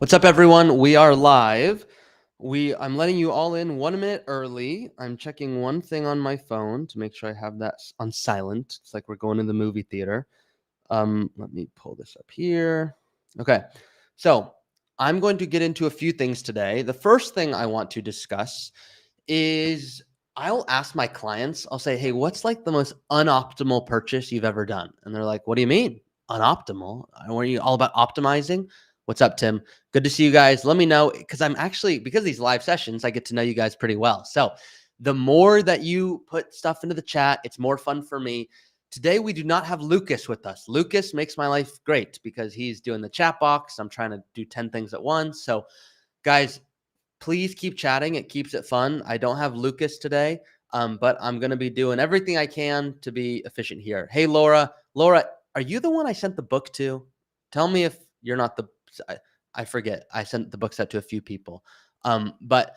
What's up, everyone? We are live. I'm letting you all in 1 minute early. I'm checking one thing on my phone to make sure I have that on silent. It's like we're going to the movie theater. Let me pull this up here. Okay, so I'm going to get into a few things today. The first thing I want to discuss is I'll ask my clients, I'll say, hey, what's like the most unoptimal purchase you've ever done? And they're like, what do you mean? Unoptimal? Are you all about optimizing? What's up, Tim? Good to see you guys. Let me know because because of these live sessions, I get to know you guys pretty well. So the more that you put stuff into the chat, it's more fun for me. Today, we do not have Lucas with us. Lucas makes my life great because he's doing the chat box. I'm trying to do 10 things at once. So guys, please keep chatting. It keeps it fun. I don't have Lucas today, but I'm going to be doing everything I can to be efficient here. Hey, Laura. Laura, are you the one I sent the book to? Tell me if you're not the – I forget. I sent the books out to a few people. But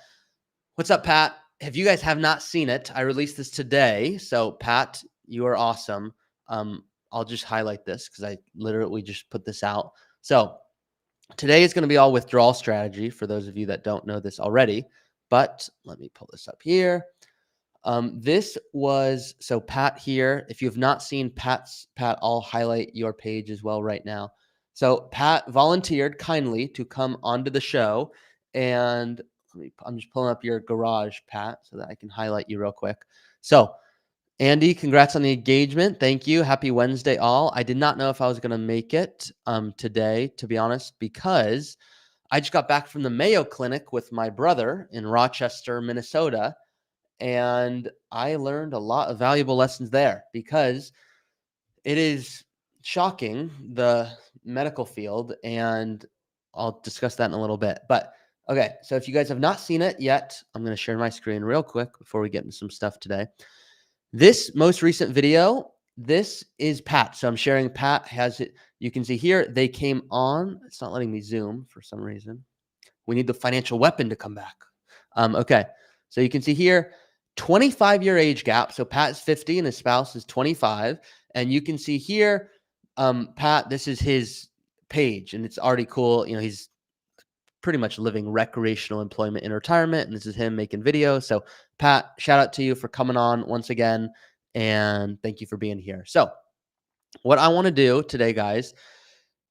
what's up, Pat? If you guys have not seen it, I released this today. So, Pat, you are awesome. I'll just highlight this because I literally just put this out. So, today is going to be all withdrawal strategy for those of you that don't know this already, but let me pull this up here. So Pat here, if you have not seen Pat, I'll highlight your page as well right now. So Pat volunteered kindly to come onto the show, and I'm just pulling up your garage, Pat, so that I can highlight you real quick. So Andy, congrats on the engagement. Thank you. Happy Wednesday, all. I did not know if I was going to make it today, to be honest, because I just got back from the Mayo Clinic with my brother in Rochester, Minnesota, and I learned a lot of valuable lessons there because it is shocking, the medical field, and I'll discuss that in a little bit. But okay, so if you guys have not seen it yet, I'm going to share my screen real quick before we get into some stuff today. This most recent video, this is Pat. So I'm sharing Pat has it. You can see here, they came on. It's not letting me zoom for some reason. We need the financial weapon to come back. Okay. So you can see here, 25-year age gap. So Pat is 50 and his spouse is 25. And you can see here, Pat, this is his page and it's already cool. You know, he's pretty much living recreational employment in retirement. And this is him making videos. So Pat, shout out to you for coming on once again. And thank you for being here. So what I want to do today, guys,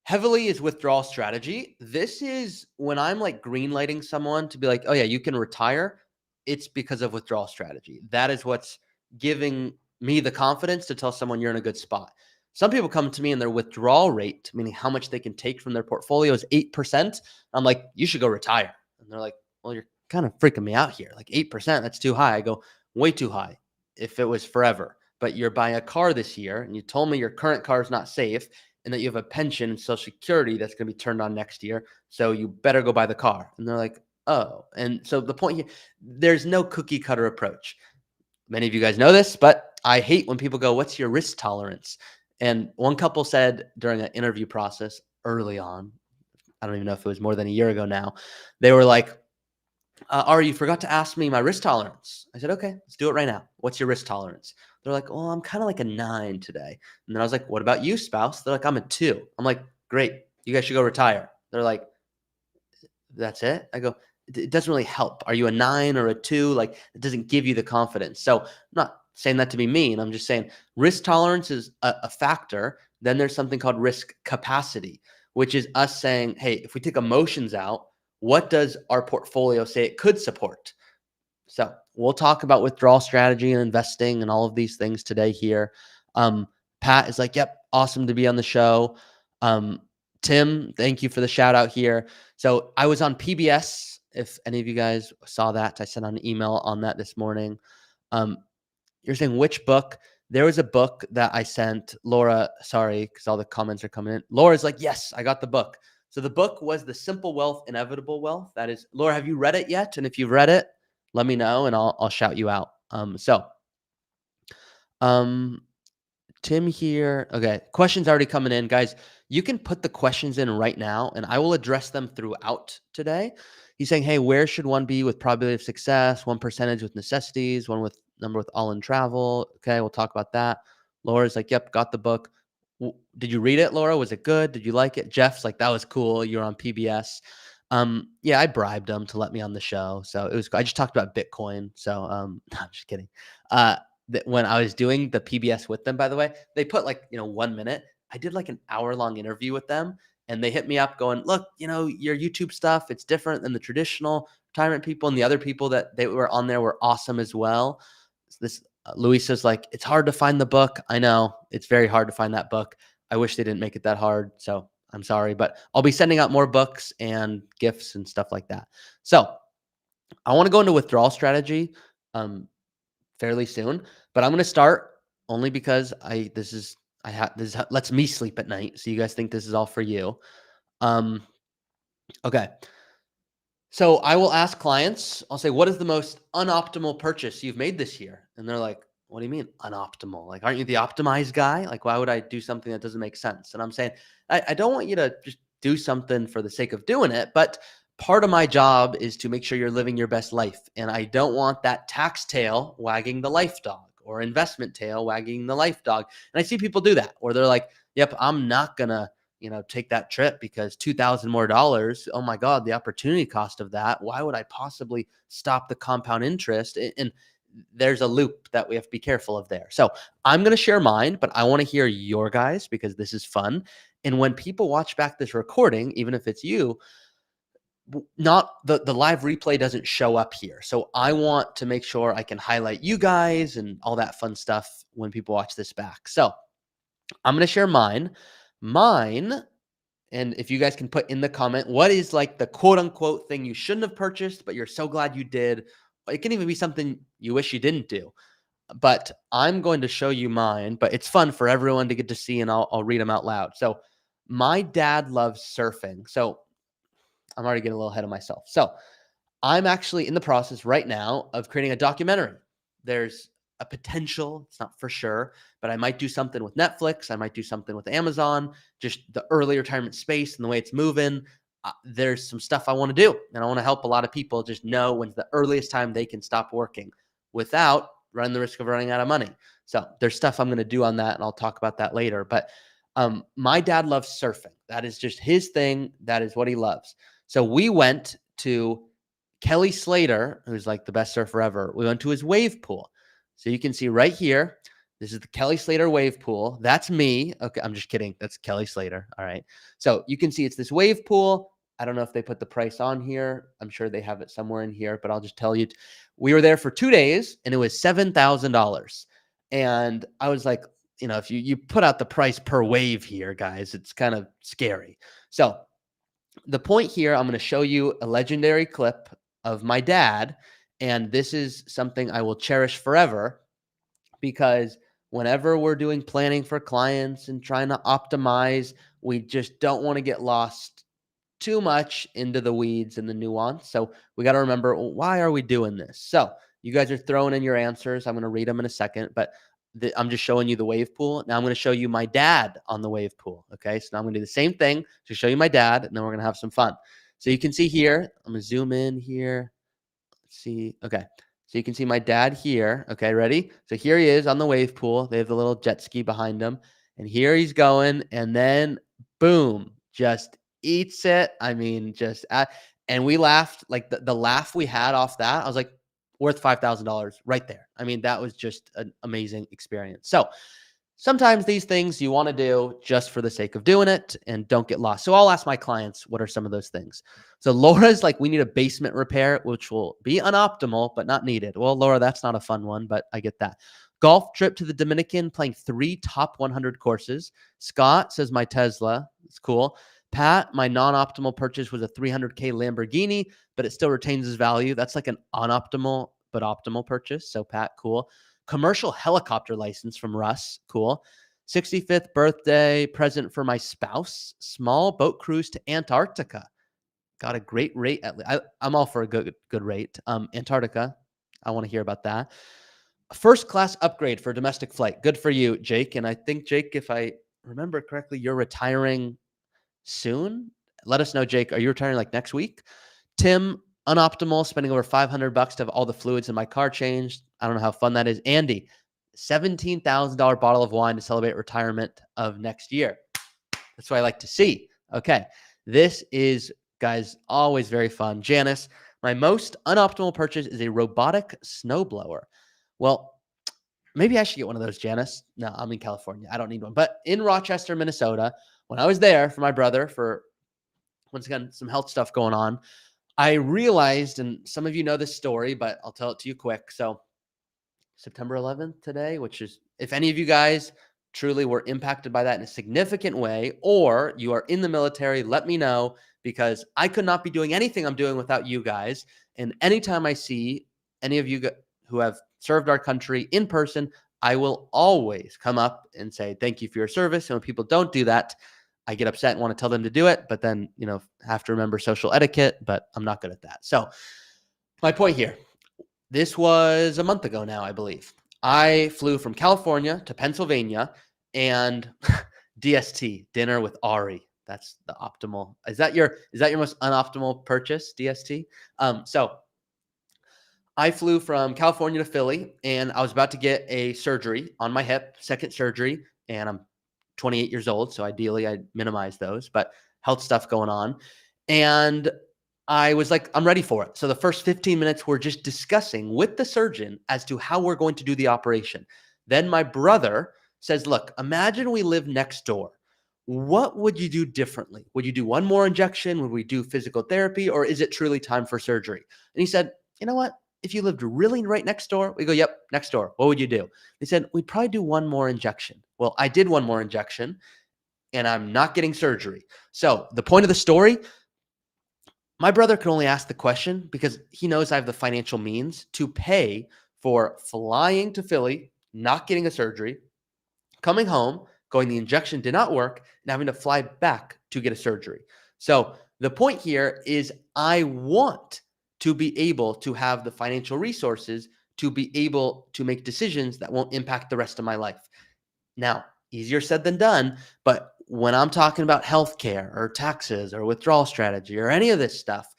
heavily is withdrawal strategy. This is when I'm like green lighting someone to be like, oh yeah, you can retire. It's because of withdrawal strategy. That is what's giving me the confidence to tell someone you're in a good spot. Some people come to me and their withdrawal rate, meaning how much they can take from their portfolio, is 8%. I'm like, you should go retire. And they're like, well, you're kind of freaking me out here. Like 8%, that's too high. I go, way too high if it was forever. But you're buying a car this year and you told me your current car is not safe and that you have a pension and Social Security that's going to be turned on next year. So you better go buy the car. And they're like, oh. And so the point here, there's no cookie cutter approach. Many of you guys know this, but I hate when people go, what's your risk tolerance? And one couple said during an interview process early on, I don't even know if it was more than a year ago now, they were like, Ari, you forgot to ask me my risk tolerance. I said, okay, let's do it right now. What's your risk tolerance? They're like, well, I'm kind of like a 9 today. And then I was like, what about you, spouse? They're like, I'm a 2. I'm like, great. You guys should go retire. They're like, that's it? I go, it doesn't really help. Are you a 9 or a 2? Like, it doesn't give you the confidence. So I'm not saying that to be mean. I'm just saying risk tolerance is a factor. Then there's something called risk capacity, which is us saying, hey, if we take emotions out, what does our portfolio say it could support? So we'll talk about withdrawal strategy and investing and all of these things today here. Pat is like, yep, awesome to be on the show. Tim, thank you for the shout out here. So I was on PBS. If any of you guys saw that, I sent out an email on that this morning. You're saying which book? There was a book that I sent Laura. Sorry, because all the comments are coming in. Laura's like, yes, I got the book. So the book was The Simple Wealth, Inevitable Wealth. That is, Laura, have you read it yet? And if you've read it, let me know and I'll shout you out. Tim here. Okay, questions already coming in, guys. You can put the questions in right now and I will address them throughout today. He's saying, hey, where should one be with probability of success? One percentage with necessities, one with number with all in travel. Okay, we'll talk about that. Laura's like, yep, got the book. Did you read it, Laura? Was it good? Did you like it? Jeff's like, that was cool. You're on PBS. Yeah, I bribed them to let me on the show. So it was, I just talked about Bitcoin. So, no, I'm just kidding. When I was doing the PBS with them, by the way, they put like, 1 minute. I did like an hour-long interview with them, and they hit me up going, look, your YouTube stuff, it's different than the traditional retirement people. And the other people that they were on there were awesome as well. This Luisa's like, it's hard to find the book. I know it's very hard to find that book. I wish they didn't make it that hard. So I'm sorry, but I'll be sending out more books and gifts and stuff like that. So I want to go into withdrawal strategy fairly soon, but I'm going to start only because this lets me sleep at night. So you guys think this is all for you. Okay. So I will ask clients, I'll say, what is the most unoptimal purchase you've made this year? And they're like, what do you mean unoptimal? Like, aren't you the optimized guy? Like, why would I do something that doesn't make sense? And I'm saying, I don't want you to just do something for the sake of doing it, but part of my job is to make sure you're living your best life. And I don't want that tax tail wagging the life dog or investment tail wagging the life dog. And I see people do that, where they're like, yep, I'm not going to take that trip because $2,000 more dollars. Oh my God, the opportunity cost of that. Why would I possibly stop the compound interest? And there's a loop that we have to be careful of there. So I'm going to share mine, but I want to hear your guys because this is fun. And when people watch back this recording, even if it's you, not the live replay doesn't show up here. So I want to make sure I can highlight you guys and all that fun stuff when people watch this back. So I'm going to share mine. And if you guys can put in the comment, what is like the quote unquote thing you shouldn't have purchased, but you're so glad you did. It can even be something you wish you didn't do. But I'm going to show you mine, but it's fun for everyone to get to see, and I'll read them out loud. So my dad loves surfing. So I'm already getting a little ahead of myself. So I'm actually in the process right now of creating a documentary. There's a potential, it's not for sure, but I might do something with Netflix. I might do something with Amazon, just the early retirement space and the way it's moving. There's some stuff I want to do, and I want to help a lot of people just know when's the earliest time they can stop working without running the risk of running out of money. So there's stuff I'm going to do on that, and I'll talk about that later. But my dad loves surfing. That is just his thing. That is what he loves. So we went to Kelly Slater, who's like the best surfer ever. We went to his wave pool. So you can see right here, this is the Kelly Slater wave pool. That's me. Okay, I'm just kidding. That's Kelly Slater. All right. So you can see it's this wave pool. I don't know if they put the price on here. I'm sure they have it somewhere in here, but I'll just tell you. We were there for 2 days, and it was $7,000. And I was like, if you put out the price per wave here, guys, it's kind of scary. So the point here, I'm going to show you a legendary clip of my dad. And this is something I will cherish forever, because whenever we're doing planning for clients and trying to optimize, we just don't want to get lost too much into the weeds and the nuance. So we got to remember, why are we doing this? So you guys are throwing in your answers. I'm going to read them in a second, but I'm just showing you the wave pool. Now I'm going to show you my dad on the wave pool. Okay. So now I'm going to do the same thing to show you my dad, and then we're going to have some fun. So you can see here, I'm going to zoom in here. Let's see. Okay. So you can see my dad here. Okay. Ready? So here he is on the wave pool. They have the little jet ski behind him, and here he's going. And then boom, just eats it. I mean, and we laughed, like the laugh we had off that. I was like, worth $5,000 right there. I mean, that was just an amazing experience. So sometimes these things you want to do just for the sake of doing it, and don't get lost. So I'll ask my clients, what are some of those things? So Laura's like, we need a basement repair, which will be unoptimal, but not needed. Well, Laura, that's not a fun one, but I get that. Golf trip to the Dominican, playing 3 top 100 courses. Scott says my Tesla. It's cool. Pat, my non-optimal purchase was a $300K Lamborghini, but it still retains its value. That's like an unoptimal but optimal purchase. So Pat, cool. Commercial helicopter license from Russ, cool. 65th birthday present for my spouse. Small boat cruise to Antarctica. Got a great rate. I'm all for a good rate. Antarctica, I want to hear about that. First class upgrade for domestic flight. Good for you, Jake. And I think, Jake, if I remember correctly, you're retiring soon. Let us know, Jake. Are you retiring like next week? Tim, unoptimal, spending over $500 to have all the fluids in my car changed. I don't know how fun that is. Andy, $17,000 bottle of wine to celebrate retirement of next year. That's what I like to see. Okay. This is Guys, always very fun. Janice, my most unoptimal purchase is a robotic snowblower. Well, maybe I should get one of those, Janice. No, I'm in California. I don't need one. But in Rochester, Minnesota, when I was there for my brother for, once again, some health stuff going on, I realized, and some of you know this story, but I'll tell it to you quick. So September 11th today, which is, if any of you guys truly were impacted by that in a significant way, or you are in the military, let me know, because I could not be doing anything I'm doing without you guys. And anytime I see any of you who have served our country in person, I will always come up and say, thank you for your service. And when people don't do that, I get upset and want to tell them to do it, but then, have to remember social etiquette, but I'm not good at that. So my point here, this was a month ago now, I believe. I flew from California to Pennsylvania and DST, dinner with Ari. That's the optimal. Is that your most unoptimal purchase, DST? So I flew from California to Philly, and I was about to get a surgery on my hip, second surgery, and I'm 28 years old, so ideally I'd minimize those, but health stuff going on. And I was like, I'm ready for it. So the first 15 minutes we're just discussing with the surgeon as to how we're going to do the operation. Then my brother says, look, imagine we live next door. What would you do differently? Would you do one more injection? Would we do physical therapy? Or is it truly time for surgery? And he said, you know what? If you lived really right next door, we go, yep, next door. What would you do? He said, we'd probably do one more injection. Well, I did one more injection and I'm not getting surgery. So the point of the story, my brother can only ask the question because he knows I have the financial means to pay for flying to Philly, not getting a surgery, coming home, going, the injection did not work, and having to fly back to get a surgery. So the point here is I want to be able to have the financial resources to be able to make decisions that won't impact the rest of my life. Now, easier said than done, but when I'm talking about healthcare or taxes or withdrawal strategy or any of this stuff,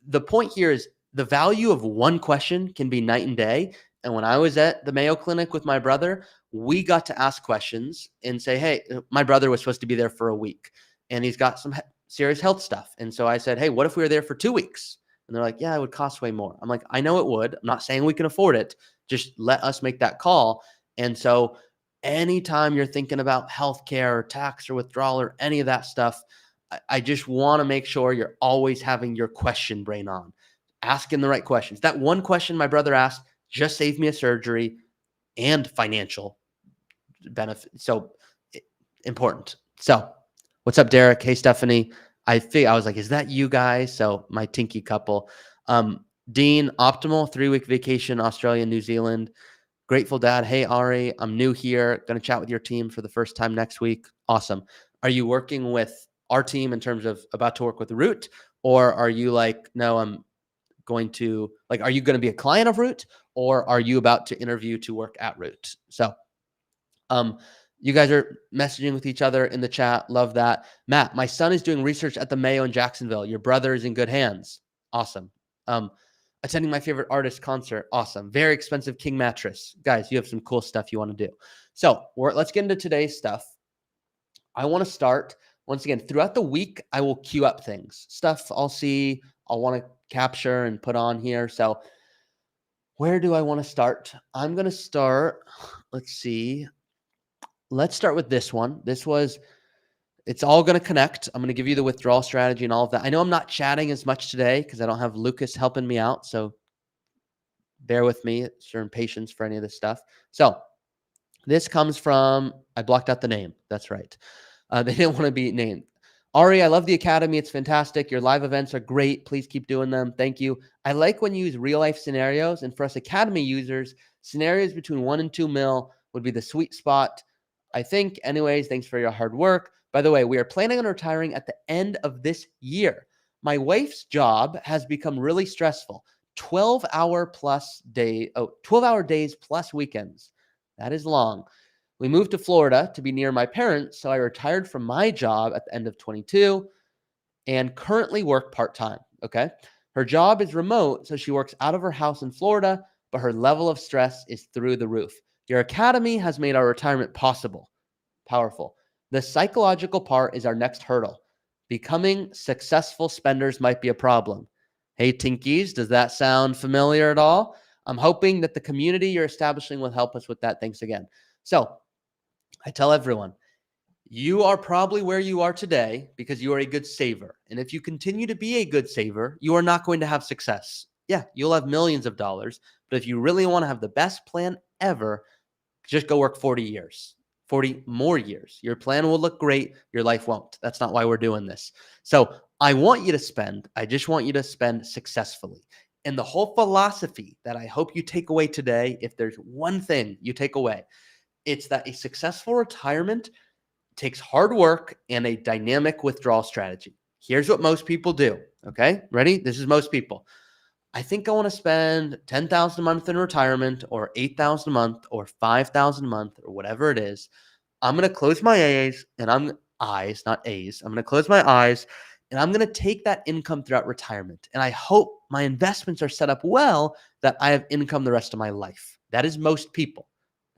the point here is the value of one question can be night and day. And when I was at the Mayo Clinic with my brother, we got to ask questions and say, hey, my brother was supposed to be there for a week and he's got some serious health stuff. And so I said, hey, what if we were there for 2 weeks? And they're like, yeah, it would cost way more. I'm like, I know it would. I'm not saying we can afford it. Just let us make that call. And so anytime you're thinking about healthcare or tax or withdrawal or any of that stuff, I just want to make sure you're always having your question brain on, asking the right questions. That one question my brother asked just saved me a surgery and financial benefit. So important. So what's up, Derek? Hey, Stephanie. I was like, is that you guys? So my tinky couple. Dean, optimal 3-week vacation, Australia, New Zealand. Grateful Dad. Hey, Ari, I'm new here. Going to chat with your team for the first time next week. Awesome. Are you working with our team in terms of about to work with Root? Or are you like, no, I'm going to, like, are you going to be a client of Root? Or are you about to interview to work at Root? So you guys are messaging with each other in the chat. Love that. Matt, my son is doing research at the Mayo in Jacksonville. Your brother is in good hands. Awesome. Attending my favorite artist concert. Awesome. Very expensive king mattress. Guys, you have some cool stuff you want to do. So let's get into today's stuff. I want to start, once again, throughout the week, I will queue up things. Stuff I'll see, I'll want to capture and put on here. So where do I want to start? I'm going to start, let's see. Let's start with this one. It's all going to connect. I'm going to give you the withdrawal strategy and all of that. I know I'm not chatting as much today because I don't have Lucas helping me out. So bear with me, certain patience for any of this stuff. So this comes from, I blocked out the name. That's right. They didn't want to be named. Ari, I love the Academy. It's fantastic. Your live events are great. Please keep doing them. Thank you. I like when you use real life scenarios. And for us Academy users, scenarios between 1 and 2 mil would be the sweet spot, I think. Anyways, thanks for your hard work. By the way, we are planning on retiring at the end of this year. My wife's job has become really stressful. 12-hour days plus weekends. That is long. We moved to Florida to be near my parents, so I retired from my job at the end of 22 and currently work part-time, okay? Her job is remote, so she works out of her house in Florida, but her level of stress is through the roof. Your Academy has made our retirement possible. Powerful. The psychological part is our next hurdle Becoming successful spenders might be a problem. Hey, Tinkies, does that sound familiar at all? I'm hoping that the community you're establishing will help us with that. Thanks again. So I tell everyone, you are probably where you are today because you are a good saver. And if you continue to be a good saver, you are not going to have success. Yeah, you'll have millions of dollars. But if you really want to have the best plan ever, just go work 40 years, 40 more years. Your plan will look great. Your life won't. That's not why we're doing this. So I want you to spend. I just want you to spend successfully. And the whole philosophy that I hope you take away today, if there's one thing you take away, it's that a successful retirement takes hard work and a dynamic withdrawal strategy. Here's what most people do. Okay, ready? This is most people. I think I want to spend $10,000 a month in retirement, or $8,000 a month, or $5,000 a month, or whatever it is. I'm going to close my eyes, and eyes, not A's. I'm going to close my eyes, and I'm going to take that income throughout retirement. And I hope my investments are set up well that I have income the rest of my life. That is most people.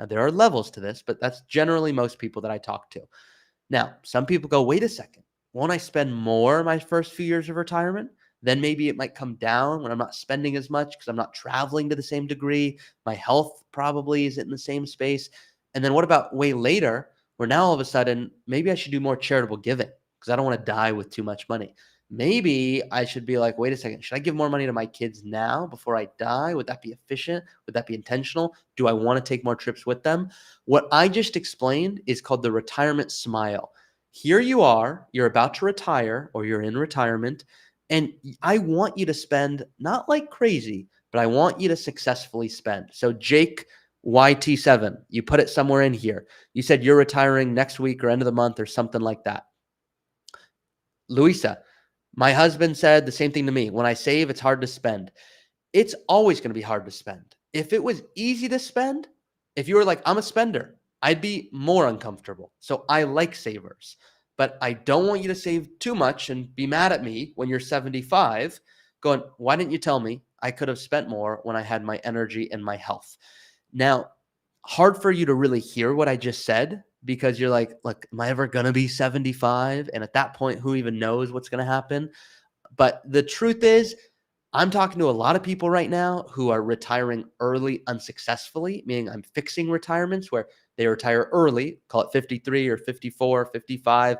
Now, there are levels to this, but that's generally most people that I talk to. Now, some people go, wait a second. Won't I spend more my first few years of retirement? Then maybe it might come down when I'm not spending as much because I'm not traveling to the same degree. My health probably isn't in the same space. And then what about way later, where now all of a sudden, maybe I should do more charitable giving because I don't want to die with too much money. Maybe I should be like, wait a second, should I give more money to my kids now before I die? Would that be efficient? Would that be intentional? Do I want to take more trips with them? What I just explained is called the retirement smile. Here you are, you're about to retire or you're in retirement, and I want you to spend not like crazy, but I want you to successfully spend. So Jake YT7, you put it somewhere in here. You said you're retiring next week or end of the month or something like that. Louisa, my husband said the same thing to me. When I save, it's hard to spend. It's always going to be hard to spend. If it was easy to spend, if you were like, I'm a spender, I'd be more uncomfortable. So I like savers, but I don't want you to save too much and be mad at me when you're 75 going, why didn't you tell me I could have spent more when I had my energy and my health? Now, hard for you to really hear what I just said because you're like, look, am I ever going to be 75? And at that point, who even knows what's going to happen? But the truth is, I'm talking to a lot of people right now who are retiring early unsuccessfully, meaning I'm fixing retirements where they retire early, call it 53 or 54, 55,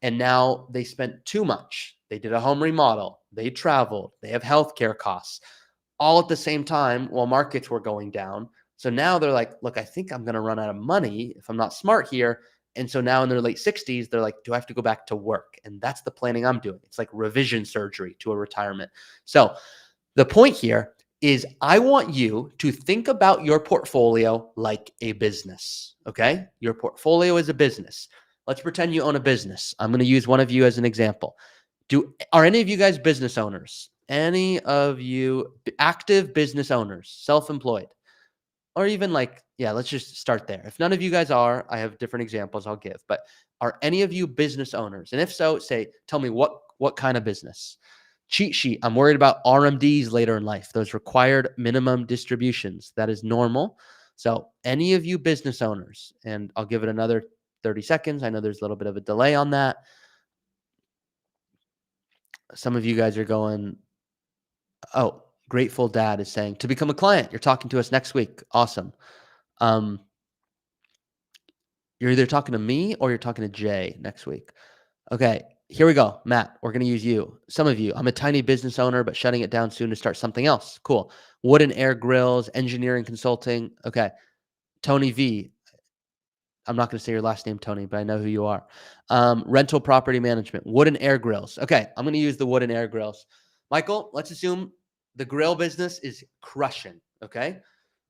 and now they spent too much. They did a home remodel, they traveled, they have healthcare costs, all at the same time while markets were going down. So now they're like, look, I think I'm going to run out of money if I'm not smart here. And so now in their late 60s, they're like, do I have to go back to work? And that's the planning I'm doing. It's like revision surgery to a retirement. So the point here is I want you to think about your portfolio like a business, okay? Your portfolio is a business. Let's pretend you own a business. I'm going to use one of you as an example. Are any of you guys business owners? Any of you active business owners, self-employed? Or even like, yeah, let's just start there. If none of you guys are, I have different examples I'll give. But are any of you business owners? And if so, tell me what kind of business? Cheat sheet. I'm worried about RMDs later in life, those required minimum distributions. That is normal. So any of you business owners, and I'll give it another 30 seconds. I know there's a little bit of a delay on that. Some of you guys are going, oh, Grateful Dad is saying, to become a client, you're talking to us next week. Awesome. You're either talking to me or you're talking to Jay next week. Okay, here we go. Matt, we're going to use you. Some of you, I'm a tiny business owner, but shutting it down soon to start something else. Cool. Wood and air grills, engineering consulting. Okay. Tony V. I'm not going to say your last name, Tony, but I know who you are. Rental property management, wood and air grills. Okay, I'm going to use the wood and air grills. Michael, let's assume the grill business is crushing. Okay.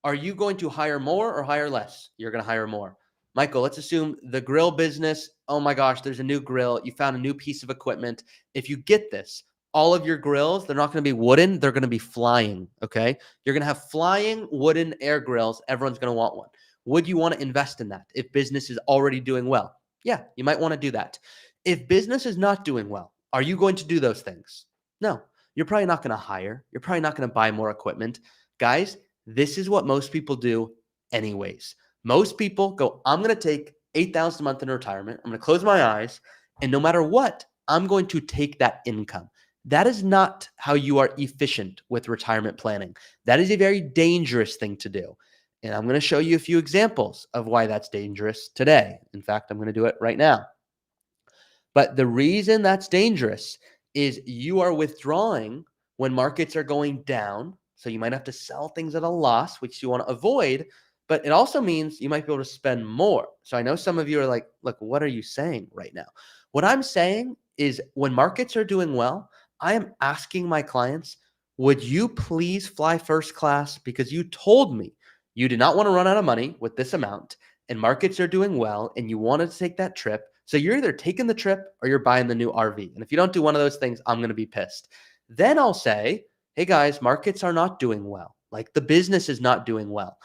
Are you going to hire more or hire less? You're going to hire more. Michael, let's assume the grill business, oh my gosh, there's a new grill. You found a new piece of equipment. If you get this, all of your grills, they're not going to be wooden. They're going to be flying, okay? You're going to have flying wooden air grills. Everyone's going to want one. Would you want to invest in that if business is already doing well? Yeah, you might want to do that. If business is not doing well, are you going to do those things? No, you're probably not going to hire. You're probably not going to buy more equipment. Guys, this is what most people do anyways. Most people go, I'm going to take $8,000 a month in retirement. I'm going to close my eyes. And no matter what, I'm going to take that income. That is not how you are efficient with retirement planning. That is a very dangerous thing to do. And I'm going to show you a few examples of why that's dangerous today. In fact, I'm going to do it right now. But the reason that's dangerous is you are withdrawing when markets are going down. So you might have to sell things at a loss, which you want to avoid. But it also means you might be able to spend more. So I know some of you are like, look, what are you saying right now? What I'm saying is when markets are doing well, I am asking my clients, would you please fly first class? Because you told me you did not want to run out of money with this amount and markets are doing well and you wanted to take that trip. So you're either taking the trip or you're buying the new RV. And if you don't do one of those things, I'm going to be pissed. Then I'll say, hey guys, markets are not doing well. Like the business is not doing well.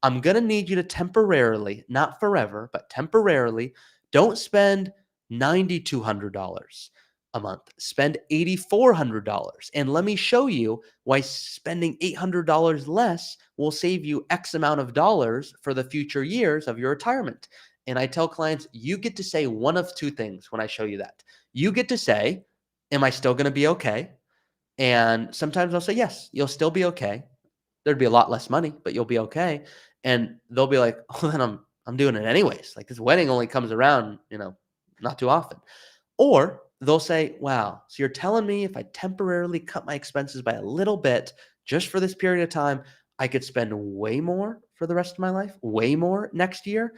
I'm going to need you to temporarily, not forever, but temporarily, don't spend $9,200 a month. Spend $8,400. And let me show you why spending $800 less will save you X amount of dollars for the future years of your retirement. And I tell clients, you get to say one of two things when I show you that. You get to say, am I still going to be okay? And sometimes I'll say, yes, you'll still be okay. There'd be a lot less money, but you'll be okay. And they'll be like, oh, then I'm doing it anyways. Like this wedding only comes around, not too often. Or they'll say, wow, so you're telling me if I temporarily cut my expenses by a little bit just for this period of time, I could spend way more for the rest of my life, way more next year.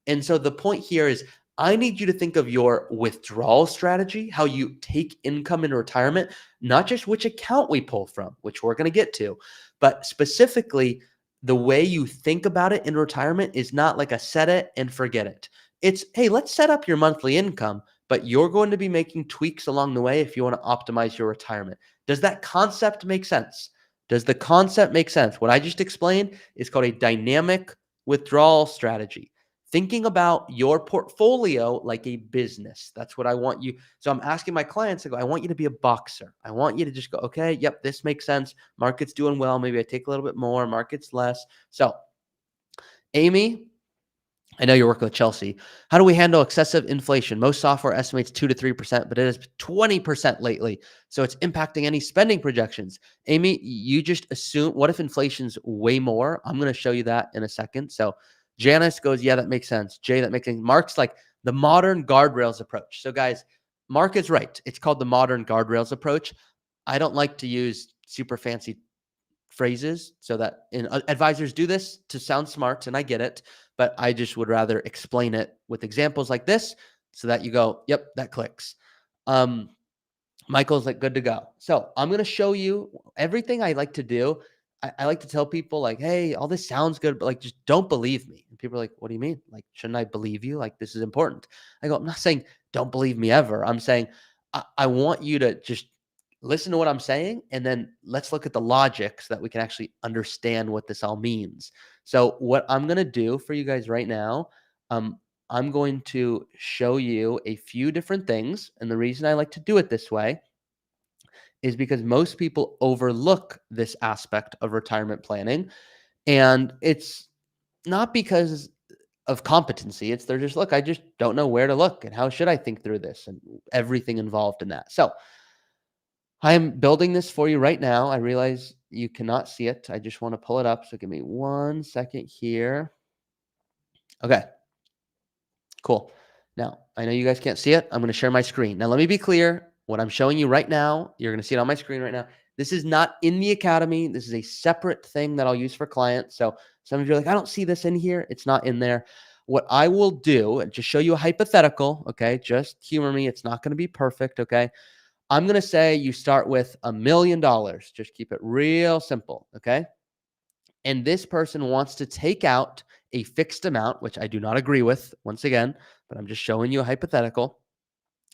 And so the point here is I need you to think of your withdrawal strategy, how you take income in retirement, not just which account we pull from, which we're going to get to, but specifically the way you think about it in retirement is not like a set it and forget it. It's, hey, let's set up your monthly income, but you're going to be making tweaks along the way if you want to optimize your retirement. Does that concept make sense? Does the concept make sense? What I just explained is called a dynamic withdrawal strategy. Thinking about your portfolio like a business. That's what I want you. So I'm asking my clients, I want you to be a boxer. I want you to just go, okay, yep, this makes sense. Market's doing well. Maybe I take a little bit more, market's less. So Amy, I know you're working with Chelsea. How do we handle excessive inflation? Most software estimates 2 to 3%, but it is 20% lately. So it's impacting any spending projections. Amy, you just assume, what if inflation's way more? I'm going to show you that in a second. So Janice goes, yeah, that makes sense. Jay, that makes sense. Mark's like the modern guardrails approach. So guys, Mark is right. It's called the modern guardrails approach. I don't like to use super fancy phrases so that advisors do this to sound smart, and I get it, but I just would rather explain it with examples like this so that you go, yep, that clicks. Michael's like, good to go. So I'm going to show you everything I like to do. I like to tell people like, hey, all this sounds good, but like, just don't believe me. And people are like, what do you mean? Like, shouldn't I believe you? Like, this is important. I go, I'm not saying don't believe me ever. I'm saying I want you to just listen to what I'm saying, and then let's look at the logic so that we can actually understand what this all means. So what I'm going to do for you guys right now, I'm going to show you a few different things. And the reason I like to do it this way is because most people overlook this aspect of retirement planning. And it's not because of competency. It's they're just, look, I just don't know where to look and how should I think through this and everything involved in that. So I'm building this for you right now. I realize you cannot see it. I just want to pull it up. So give me 1 second here. Okay, cool. Now, I know you guys can't see it. I'm going to share my screen. Now, let me be clear. What I'm showing you right now, you're going to see it on my screen right now. This is not in the academy. This is a separate thing that I'll use for clients. So some of you are like, I don't see this in here. It's not in there. What I will do, and just show you a hypothetical, okay? Just humor me. It's not going to be perfect, okay? I'm going to say you start with $1 million. Just keep it real simple, okay? And this person wants to take out a fixed amount, which I do not agree with, once again, but I'm just showing you a hypothetical.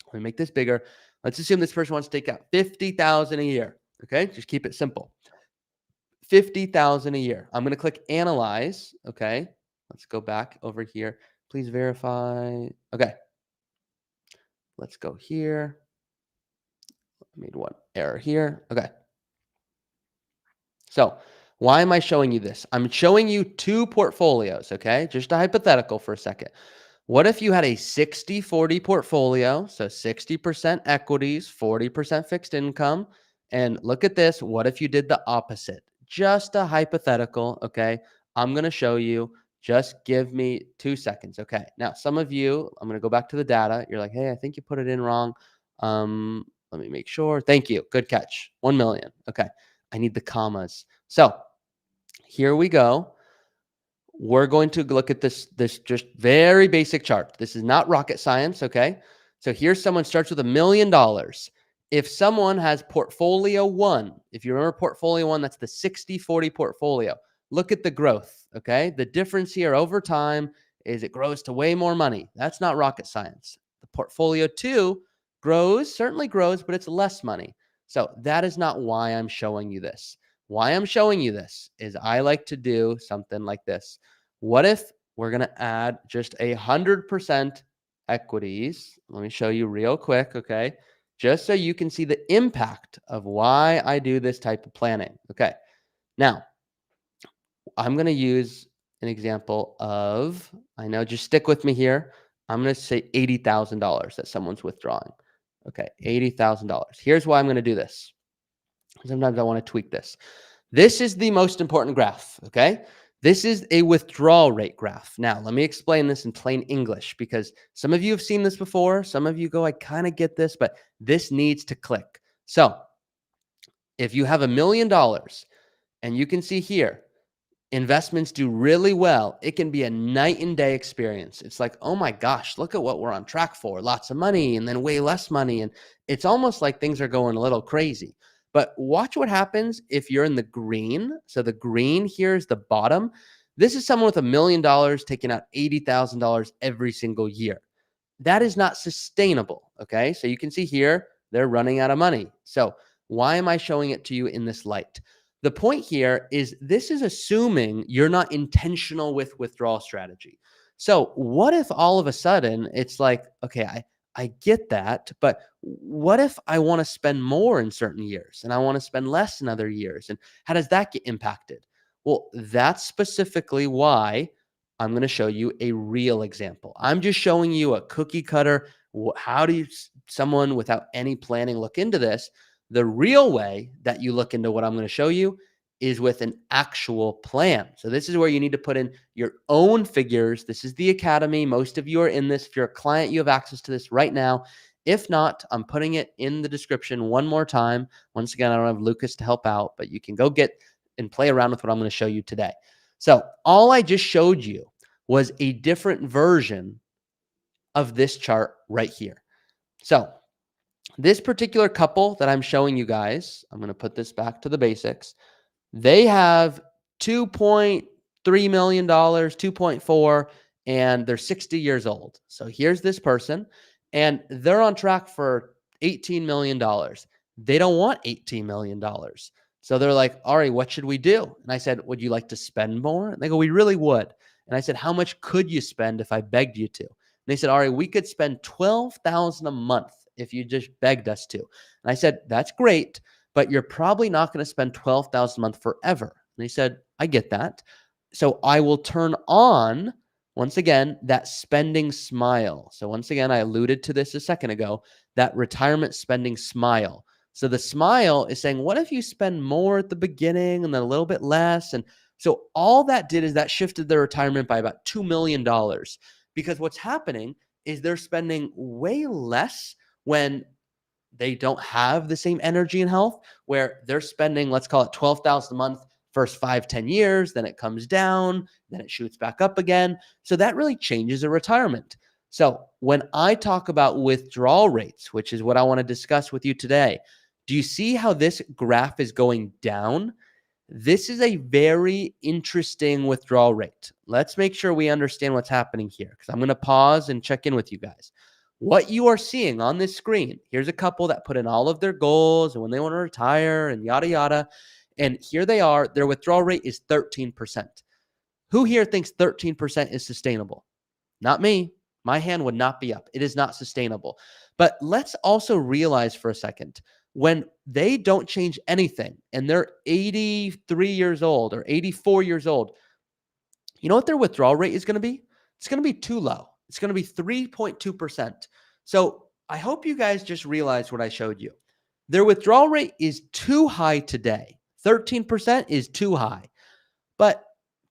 Let me make this bigger. Let's assume this person wants to take out $50,000 a year, okay? Just keep it simple. $50,000 a year. I'm going to click analyze, okay? Let's go back over here. Please verify. Okay. Let's go here. I made one error here. Okay. So why am I showing you this? I'm showing you two portfolios, okay? Just a hypothetical for a second. What if you had a 60-40 portfolio? So 60% equities, 40% fixed income. And look at this. What if you did the opposite? Just a hypothetical. Okay. I'm going to show you. Just give me 2 seconds. Okay. Now, some of you, I'm going to go back to the data. You're like, hey, I think you put it in wrong. Let me make sure. Thank you. Good catch. 1 million. Okay. I need the commas. So here we go. We're going to look at this just very basic chart. This is not rocket science, okay? So here's someone starts with $1 million. If someone has portfolio one, if you remember portfolio one, that's the 60-40 portfolio. Look at the growth, okay? The difference here over time is it grows to way more money. That's not rocket science. The portfolio two grows, certainly grows, but it's less money. So that is not why I'm showing you this. Why I'm showing you this is I like to do something like this. What if we're going to add just 100% equities? Let me show you real quick, okay? Just so you can see the impact of why I do this type of planning. Okay. Now, I'm going to use an example of, I know, just stick with me here. I'm going to say $80,000 that someone's withdrawing. Okay, $80,000. Here's why I'm going to do this. Sometimes I want to tweak this. This is the most important graph, okay? This is a withdrawal rate graph. Now, let me explain this in plain English because some of you have seen this before. Some of you go, I kind of get this, but this needs to click. So if you have $1 million and you can see here, investments do really well, it can be a night and day experience. It's like, oh my gosh, look at what we're on track for. Lots of money and then way less money. And it's almost like things are going a little crazy. But watch what happens if you're in the green. So the green here is the bottom. This is someone with $1 million taking out $80,000 every single year. That is not sustainable. Okay. So you can see here, they're running out of money. So why am I showing it to you in this light? The point here is this is assuming you're not intentional with withdrawal strategy. So what if all of a sudden it's like, okay, I get that, but what if I want to spend more in certain years and I want to spend less in other years? And how does that get impacted? Well, that's specifically why I'm going to show you a real example. I'm just showing you a cookie cutter. How do someone without any planning look into this? The real way that you look into what I'm going to show you is with an actual plan. So this is where you need to put in your own figures. This is the academy. Most of you are in this. If you're a client, you have access to this right now. If not, I'm putting it in the description one more time. Once again, I don't have Lucas to help out, but you can go get and play around with what I'm going to show you today. So all I just showed you was a different version of this chart right here. So this particular couple that I'm showing you guys, I'm going to put this back to the basics. They have $2.3 million, 2.4, and they're 60 years old. So here's this person, and they're on track for $18 million. They don't want $18 million. So they're like, Ari, what should we do? And I said, would you like to spend more? And they go, we really would. And I said, how much could you spend if I begged you to? And they said, Ari, we could spend $12,000 a month if you just begged us to. And I said, that's great, but you're probably not going to spend $12,000 a month forever. And they said, I get that. So I will turn on, once again, that spending smile. So once again, I alluded to this a second ago, that retirement spending smile. So the smile is saying, what if you spend more at the beginning and then a little bit less? And so all that did is that shifted their retirement by about $2 million, because what's happening is they're spending way less when they don't have the same energy and health, where they're spending, let's call it $12,000 a month, first 5-10 years, then it comes down, then it shoots back up again. So that really changes a retirement. So when I talk about withdrawal rates, which is what I want to discuss with you today, do you see how this graph is going down? This is a very interesting withdrawal rate. Let's make sure we understand what's happening here, because I'm going to pause and check in with you guys. What you are seeing on this screen, here's a couple that put in all of their goals and when they want to retire and yada, yada. And here they are. Their withdrawal rate is 13%. Who here thinks 13% is sustainable? Not me. My hand would not be up. It is not sustainable. But let's also realize for a second, when they don't change anything and they're 83 years old or 84 years old, you know what their withdrawal rate is going to be? It's going to be too low. It's going to be 3.2%. So I hope you guys just realize what I showed you. Their withdrawal rate is too high today. 13% is too high. But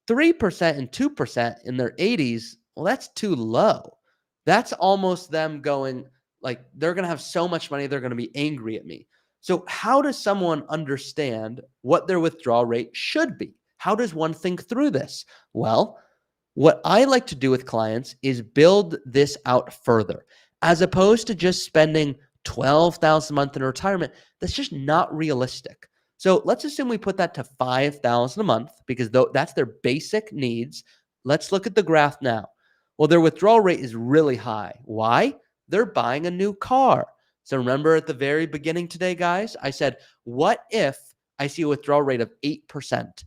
3% and 2% in their 80s, well, that's too low. That's almost them going like they're going to have so much money, they're going to be angry at me. So, how does someone understand what their withdrawal rate should be? How does one think through this? Well, what I like to do with clients is build this out further, as opposed to just spending 12,000 a month in retirement. That's just not realistic. So let's assume we put that to 5,000 a month because that's their basic needs. Let's look at the graph now. Well, their withdrawal rate is really high. Why? They're buying a new car. So remember at the very beginning today, guys, I said, what if I see a withdrawal rate of 8%?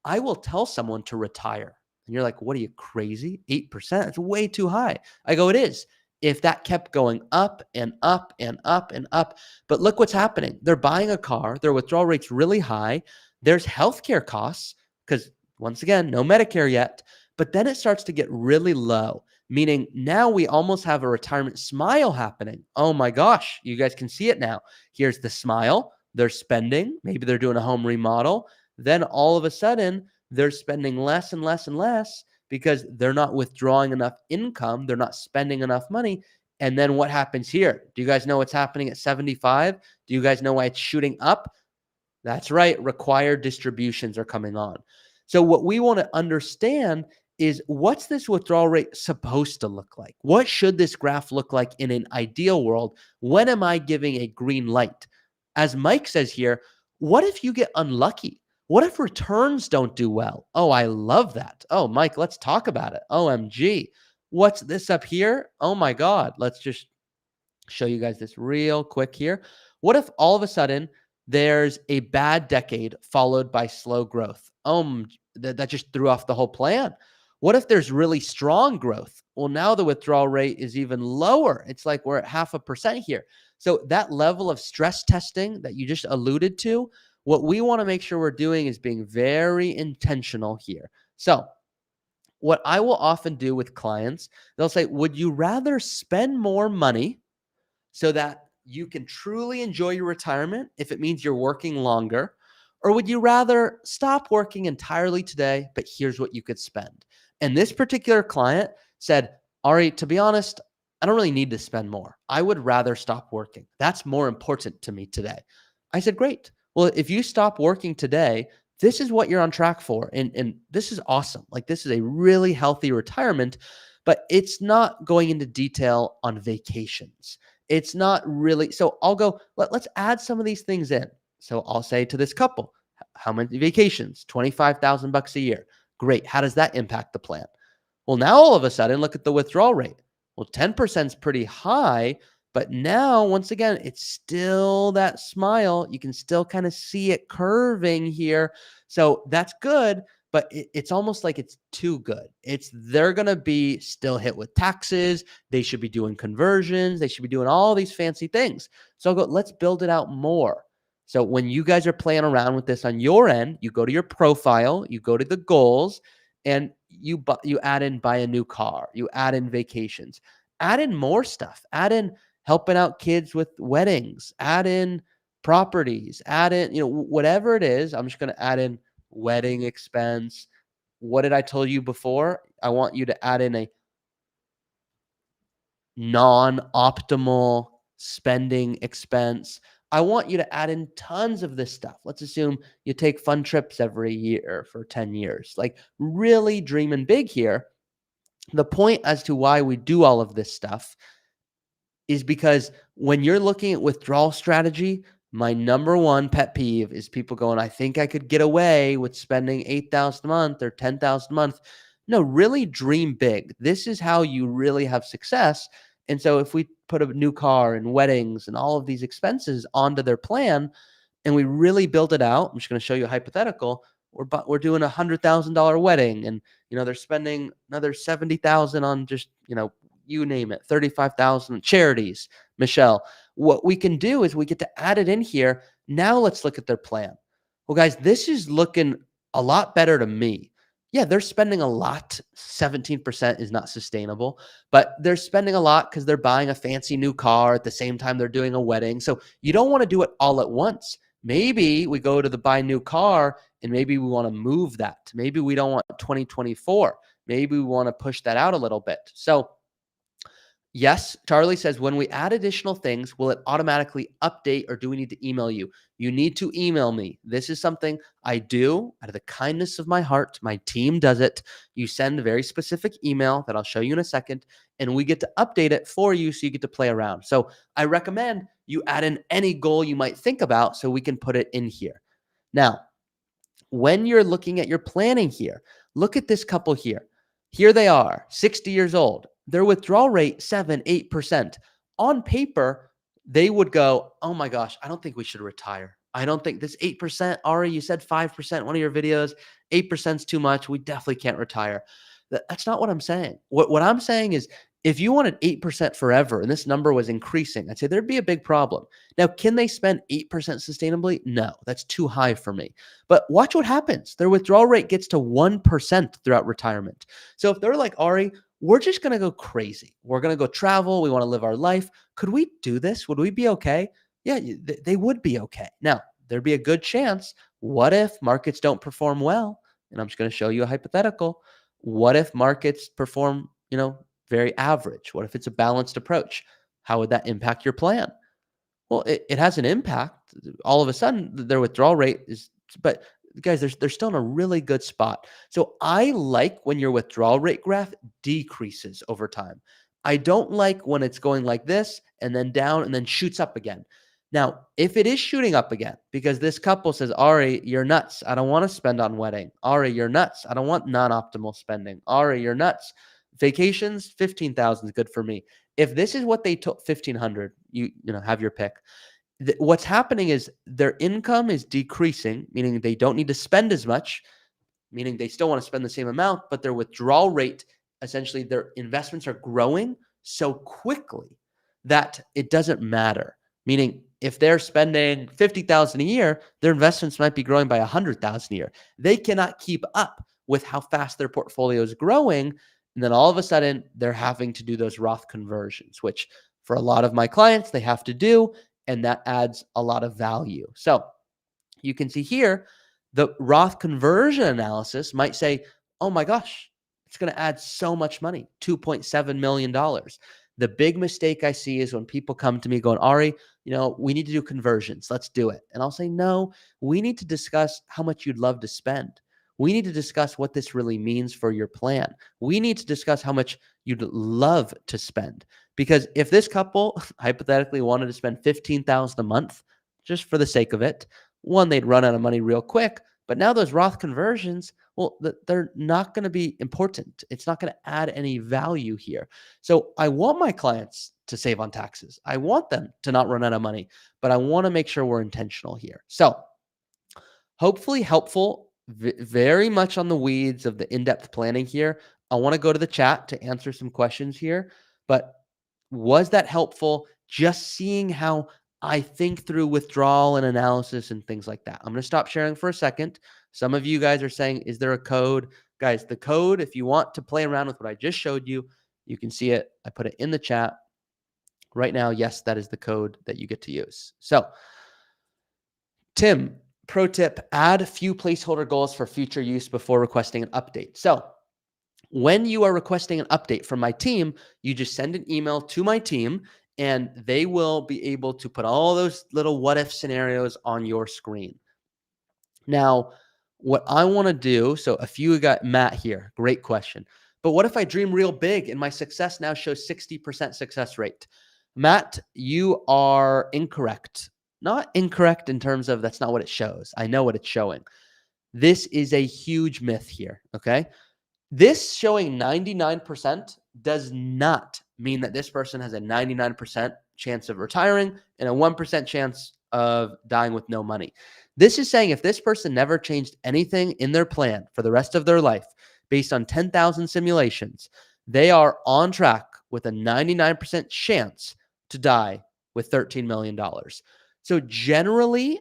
I will tell someone to retire. And you're like, what are you, crazy? 8%? That's way too high. I go, it is. If that kept going up and up and up and up. But look what's happening. They're buying a car. Their withdrawal rate's really high. There's healthcare costs because, once again, no Medicare yet. But then it starts to get really low, meaning now we almost have a retirement smile happening. Oh my gosh, you guys can see it now. Here's the smile. They're spending. Maybe they're doing a home remodel. Then all of a sudden, they're spending less and less and less because they're not withdrawing enough income. They're not spending enough money. And then what happens here? Do you guys know what's happening at 75? Do you guys know why it's shooting up? That's right. Required distributions are coming on. So what we want to understand is, what's this withdrawal rate supposed to look like? What should this graph look like in an ideal world? When am I giving a green light? As Mike says here, what if you get unlucky? What if returns don't do well? Oh, I love that. Oh, Mike, let's talk about it. OMG. What's this up here? Oh my God. Let's just show you guys this real quick here. What if all of a sudden there's a bad decade followed by slow growth? That just threw off the whole plan. What if there's really strong growth? Well, now the withdrawal rate is even lower. It's like we're at 0.5% here. So that level of stress testing that you just alluded to, what we want to make sure we're doing is being very intentional here. So what I will often do with clients, they'll say, would you rather spend more money so that you can truly enjoy your retirement if it means you're working longer? Or would you rather stop working entirely today, but here's what you could spend? And this particular client said, Ari, to be honest, I don't really need to spend more. I would rather stop working. That's more important to me today. I said, great. Well, if you stop working today, this is what you're on track for. And this is awesome. Like, this is a really healthy retirement, but it's not going into detail on vacations. It's not really. So I'll go, let's add some of these things in. So I'll say to this couple, how many vacations? $25,000 a year. Great. How does that impact the plan? Well, now all of a sudden, look at the withdrawal rate. Well, 10% is pretty high, but now, once again, it's still that smile. You can still kind of see it curving here. So that's good, but it's almost like it's too good. They're going to be still hit with taxes. They should be doing conversions. They should be doing all these fancy things. So I'll go, let's build it out more. So when you guys are playing around with this on your end, you go to your profile, you go to the goals, and you add in buy a new car, you add in vacations, add in more stuff, add in helping out kids with weddings, add in properties, add in, whatever it is. I'm just going to add in wedding expense. What did I tell you before? I want you to add in a non-optimal spending expense. I want you to add in tons of this stuff. Let's assume you take fun trips every year for 10 years. Like, really dreaming big here. The point as to why we do all of this stuff is because when you're looking at withdrawal strategy, my number one pet peeve is people going, I think I could get away with spending $8,000 a month or $10,000 a month. No, really dream big. This is how you really have success. And so if we put a new car and weddings and all of these expenses onto their plan and we really build it out, I'm just going to show you a hypothetical. We're doing $100,000 wedding, and they're spending another $70,000 on just you name it, $35,000 charities. Michelle, what we can do is we get to add it in here. Now let's look at their plan. Well, guys, this is looking a lot better to me. Yeah, they're spending a lot. 17% is not sustainable, but they're spending a lot because they're buying a fancy new car at the same time they're doing a wedding. So you don't want to do it all at once. Maybe we go to the buy new car and maybe we want to move that. Maybe we don't want 2024. Maybe we want to push that out a little bit. So yes, Charlie says, when we add additional things, will it automatically update or do we need to email you? You need to email me. This is something I do out of the kindness of my heart. My team does it. You send a very specific email that I'll show you in a second, and we get to update it for you so you get to play around. So I recommend you add in any goal you might think about so we can put it in here. Now, when you're looking at your planning here, look at this couple here. Here they are, 60 years old. Their withdrawal rate, 7, 8%. On paper, they would go, oh my gosh, I don't think we should retire. I don't think this 8%, Ari, you said 5%, one of your videos, 8% is too much. We definitely can't retire. That's not what I'm saying. What I'm saying is if you wanted 8% forever and this number was increasing, I'd say there'd be a big problem. Now, can they spend 8% sustainably? No, that's too high for me. But watch what happens. Their withdrawal rate gets to 1% throughout retirement. So if they're like, Ari, we're just going to go crazy. We're going to go travel. We want to live our life. Could we do this? Would we be okay? Yeah, they would be okay. Now, there'd be a good chance. What if markets don't perform well? And I'm just going to show you a hypothetical. What if markets perform, very average? What if it's a balanced approach? How would that impact your plan? Well, it has an impact. All of a sudden, their withdrawal rate is, but guys, they're still in a really good spot. So I like when your withdrawal rate graph decreases over time. I don't like when it's going like this and then down and then shoots up again. Now, if it is shooting up again, because this couple says, Ari, you're nuts. I don't want to spend on wedding. Ari, you're nuts. I don't want non-optimal spending. Ari, you're nuts. Vacations, 15,000 is good for me. If this is what they took, 1,500, you have your pick. What's happening is their income is decreasing, meaning they don't need to spend as much, meaning they still want to spend the same amount, but their withdrawal rate, essentially their investments are growing so quickly that it doesn't matter. Meaning if they're spending 50,000 a year, their investments might be growing by 100,000 a year. They cannot keep up with how fast their portfolio is growing. And then all of a sudden they're having to do those Roth conversions, which for a lot of my clients, they have to do, and that adds a lot of value. So you can see here, the Roth conversion analysis might say, oh my gosh, it's going to add so much money, $2.7 million. The big mistake I see is when people come to me going, Ari, we need to do conversions. Let's do it. And I'll say, no, we need to discuss how much you'd love to spend. We need to discuss what this really means for your plan. We need to discuss how much you'd love to spend. Because if this couple hypothetically wanted to spend $15,000 a month, just for the sake of it, one, they'd run out of money real quick. But now those Roth conversions, well, they're not going to be important. It's not going to add any value here. So I want my clients to save on taxes. I want them to not run out of money, but I want to make sure we're intentional here. So hopefully helpful, very much on the weeds of the in-depth planning here. I want to go to the chat to answer some questions here, but was that helpful? Just seeing how I think through withdrawal and analysis and things like that. I'm going to stop sharing for a second. Some of you guys are saying, is there a code? Guys, the code, if you want to play around with what I just showed you, you can see it. I put it in the chat right now. Yes, that is the code that you get to use. So, Tim, pro tip, add a few placeholder goals for future use before requesting an update. So when you are requesting an update from my team, you just send an email to my team and they will be able to put all those little what if scenarios on your screen. Now, what I want to do, so a few got Matt here, great question. But what if I dream real big and my success now shows 60% success rate? Matt, you are incorrect. Not incorrect in terms of that's not what it shows. I know what it's showing. This is a huge myth here, okay? This showing 99% does not mean that this person has a 99% chance of retiring and a 1% chance of dying with no money. This is saying if this person never changed anything in their plan for the rest of their life based on 10,000 simulations, they are on track with a 99% chance to die with $13 million. So generally,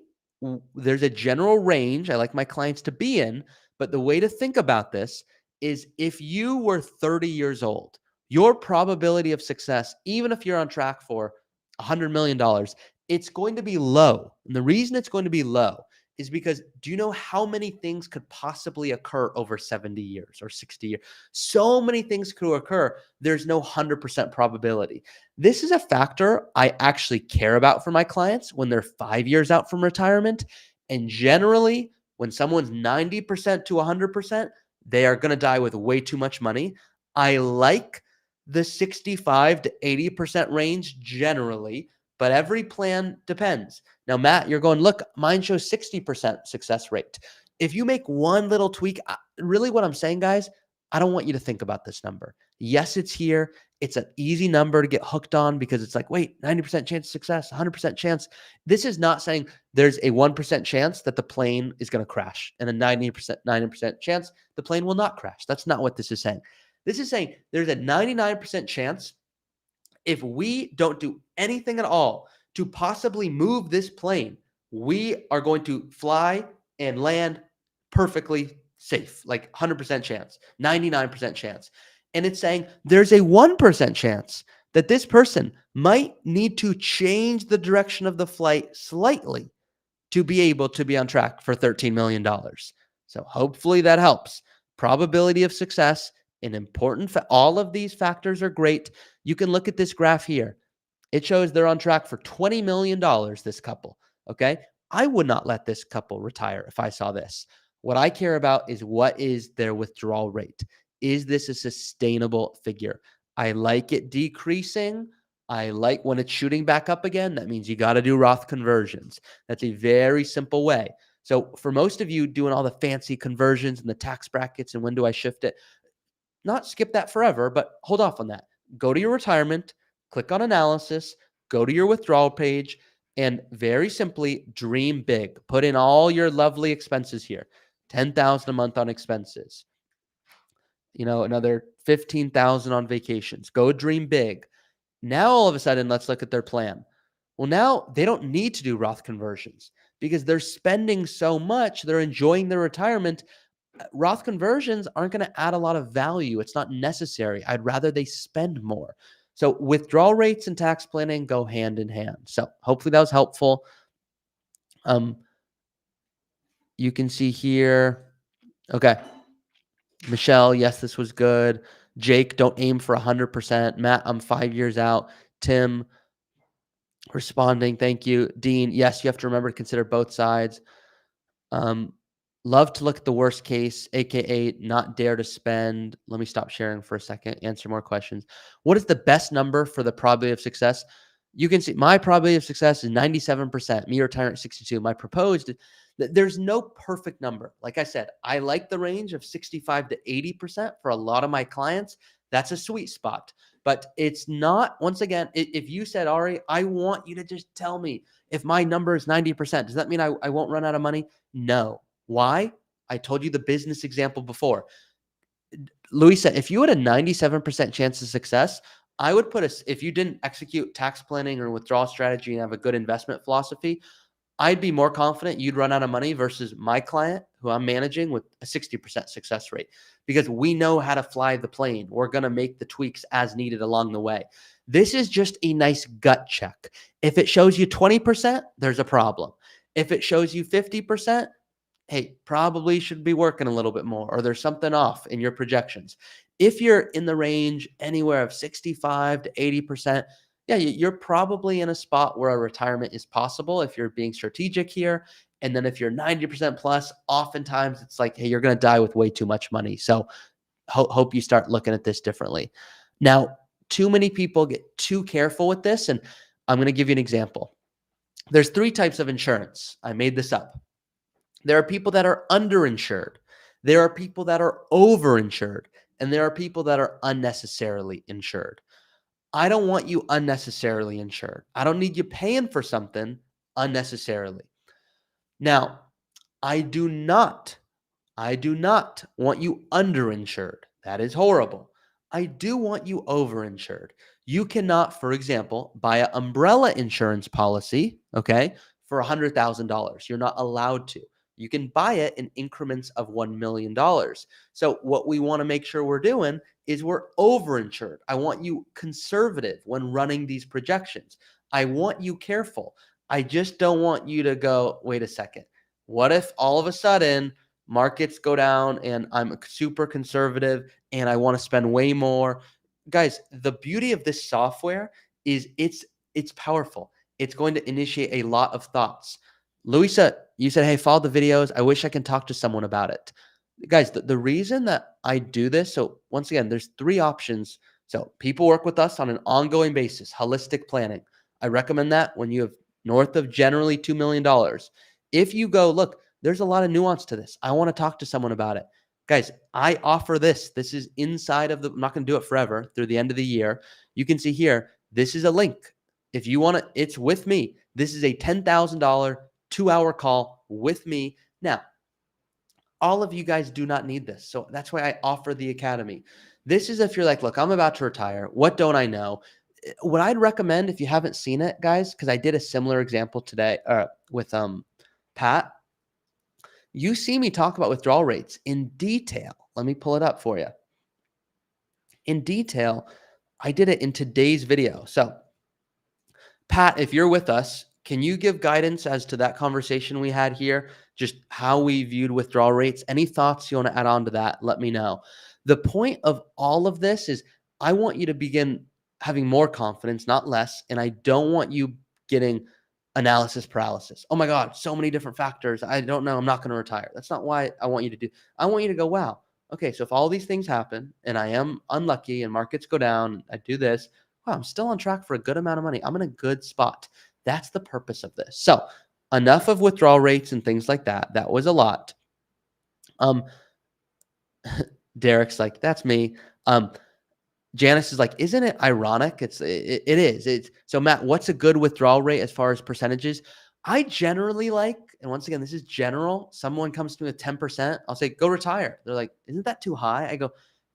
there's a general range I like my clients to be in, But the way to think about this is if you were 30 years old, your probability of success, even if you're on track for $100 million, it's going to be low. And the reason it's going to be low is because do you know how many things could possibly occur over 70 years or 60 years? So many things could occur. There's no 100% probability. This is a factor I actually care about for my clients when they're 5 years out from retirement. And generally, when someone's 90% to 100%, they are going to die with way too much money. I like the 65 to 80% range generally, but every plan depends. Now, Matt, you're going, look, mine shows 60% success rate. If you make one little tweak, really what I'm saying, guys, I don't want you to think about this number. Yes, it's here. It's an easy number to get hooked on because it's like, wait, 90% chance of success, 100% chance. This is not saying there's a 1% chance that the plane is going to crash and a 90% chance the plane will not crash. That's not what this is saying. This is saying there's a 99% chance if we don't do anything at all to possibly move this plane, we are going to fly and land perfectly safe, like 100% chance, 99% chance. And it's saying there's a 1% chance that this person might need to change the direction of the flight slightly to be able to be on track for $13 million. So hopefully that helps. Probability of success, an important all of these factors are great. You can look at this graph here. It shows they're on track for $20 million, this couple, okay? I would not let this couple retire if I saw this. What I care about is what is their withdrawal rate? Is this a sustainable figure? I like it decreasing. I like when it's shooting back up again. That means you got to do Roth conversions. That's a very simple way. So for most of you doing all the fancy conversions and the tax brackets and when do I shift it, not skip that forever, but hold off on that. Go to your retirement, click on analysis, go to your withdrawal page, and very simply dream big. Put in all your lovely expenses here. $10,000 a month on expenses. Another $15,000 on vacations. Go dream big. Now, all of a sudden, let's look at their plan. Well, now they don't need to do Roth conversions because they're spending so much. They're enjoying their retirement. Roth conversions aren't going to add a lot of value. It's not necessary. I'd rather they spend more. So withdrawal rates and tax planning go hand in hand. So hopefully that was helpful. You can see here. Okay. Michelle, yes, this was good. Jake, don't aim for 100%. Matt, I'm 5 years out. Tim, responding, thank you. Dean, yes, you have to remember to consider both sides. Love to look at the worst case, aka not dare to spend. Let me stop sharing for a second, answer more questions. What is the best number for the probability of success? You can see my probability of success is 97%, me retiring at 62. My proposed, there's no perfect number. Like I said, I like the range of 65 to 80% for a lot of my clients. That's a sweet spot. But it's not, once again, if you said, Ari, I want you to just tell me if my number is 90%, does that mean I won't run out of money? No. Why? I told you the business example before. Louisa, if you had a 97% chance of success, I would if you didn't execute tax planning or withdrawal strategy and have a good investment philosophy, I'd be more confident you'd run out of money versus my client who I'm managing with a 60% success rate because we know how to fly the plane. We're going to make the tweaks as needed along the way. This is just a nice gut check. If it shows you 20%, there's a problem. If it shows you 50%, hey, probably should be working a little bit more, or there's something off in your projections. If you're in the range anywhere of 65 to 80%, yeah, you're probably in a spot where a retirement is possible if you're being strategic here. And then if you're 90% plus, oftentimes it's like, hey, you're going to die with way too much money. So hope you start looking at this differently. Now, too many people get too careful with this. And I'm going to give you an example. There's 3 types of insurance. I made this up. There are people that are underinsured. There are people that are overinsured. And there are people that are unnecessarily insured. I don't want you unnecessarily insured. I don't need you paying for something unnecessarily. Now, I do not want you underinsured. That is horrible. I do want you overinsured. You cannot, for example, buy an umbrella insurance policy, okay, for $100,000. You're not allowed to. You can buy it in increments of $1 million. So what we want to make sure we're doing is we're overinsured. I want you conservative when running these projections. I want you careful. I just don't want you to go, wait a second. What if all of a sudden markets go down and I'm super conservative and I want to spend way more? Guys, the beauty of this software is it's powerful. It's going to initiate a lot of thoughts. Louisa, you said, hey, follow the videos. I wish I can talk to someone about it. Guys, the reason that I do this, so once again, there's 3 options. So people work with us on an ongoing basis, holistic planning. I recommend that when you have north of generally $2 million. If you go, look, there's a lot of nuance to this. I want to talk to someone about it. Guys, I offer this. This is inside of I'm not going to do it forever through the end of the year. You can see here, this is a link. If you want to, it's with me. This is a $10,000 2-hour call with me. Now, all of you guys do not need this. So that's why I offer the academy. This is if you're like, look, I'm about to retire. What don't I know? What I'd recommend if you haven't seen it, guys, because I did a similar example today with Pat. You see me talk about withdrawal rates in detail. Let me pull it up for you. In detail, I did it in today's video. So, Pat, if you're with us, can you give guidance as to that conversation we had here? Just how we viewed withdrawal rates? Any thoughts you want to add on to that? Let me know. The point of all of this is I want you to begin having more confidence, not less. And I don't want you getting analysis paralysis. Oh my God, so many different factors. I don't know. I'm not going to retire. That's not why I want you to do. I want you to go, wow. Okay, so if all these things happen and I am unlucky and markets go down, I do this, wow, I'm still on track for a good amount of money. I'm in a good spot. That's the purpose of this. So enough of withdrawal rates and things like that. That was a lot. Derek's like, that's me. Janice is like, isn't it ironic? It is. So Matt, what's a good withdrawal rate as far as percentages? I generally like, and once again, this is general. Someone comes to me with 10%. I'll say, go retire. They're like, isn't that too high? I go,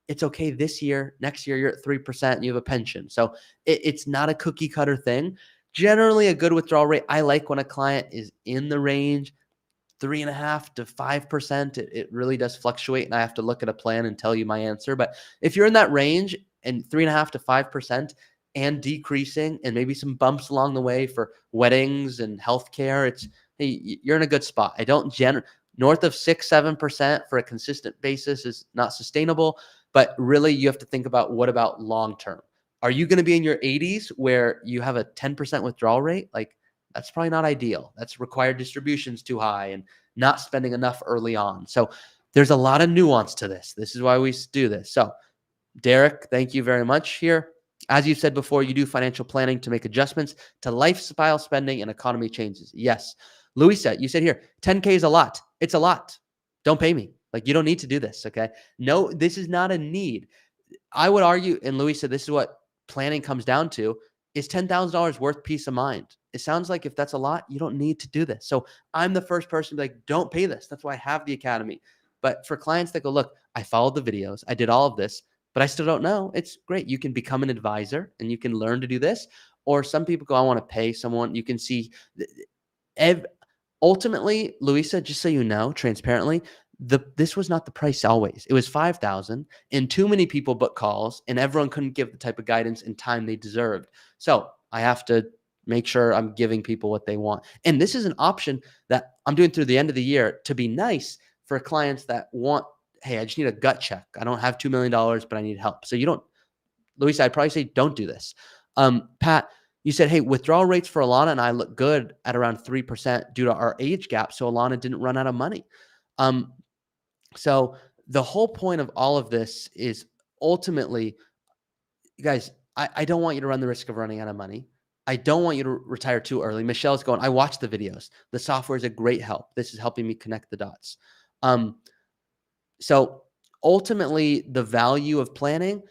it's okay. This year, next year, you're at 3% and you have a pension. So it's not a cookie cutter thing. Generally a good withdrawal rate. I like when a client is in the range 3.5% to 5%. It really does fluctuate and I have to look at a plan and tell you my answer. But if you're in that range and 3.5% to 5% and decreasing and maybe some bumps along the way for weddings and healthcare, hey, you're in a good spot. I don't north of 6-7% for a consistent basis is not sustainable, but really you have to think about what about long-term. Are you going to be in your 80s where you have a 10% withdrawal rate? Like that's probably not ideal. That's required distributions too high and not spending enough early on. So there's a lot of nuance to this. This is why we do this. So Derek, thank you very much here. As you said before, you do financial planning to make adjustments to lifestyle spending and economy changes. Yes. Louisa, you said here, 10K is a lot. It's a lot. Don't pay me. Like you don't need to do this. Okay. No, this is not a need. I would argue, and Louisa, this is what planning comes down to, is $10,000 worth peace of mind? It sounds like if that's a lot, you don't need to do this. So I'm the first person to be like, don't pay this. That's why I have the academy. But for clients that go, look, I followed the videos. I did all of this, but I still don't know. It's great. You can become an advisor and you can learn to do this. Or some people go, I want to pay someone. You can see ultimately, Louisa, just so you know, transparently, this was not the price always. It was $5,000 and too many people booked calls and everyone couldn't give the type of guidance and time they deserved. So I have to make sure I'm giving people what they want. And this is an option that I'm doing through the end of the year to be nice for clients that want, hey, I just need a gut check. I don't have $2 million, but I need help. So you don't, Louisa, I'd probably say don't do this. Pat, you said, hey, withdrawal rates for Alana and I look good at around 3% due to our age gap. So Alana didn't run out of money. So the whole point of all of this is ultimately, guys, I don't want you to run the risk of running out of money. I don't want you to retire too early. Michelle's going, I watched the videos. The software is a great help. This is helping me connect the dots. So ultimately, the value of planning,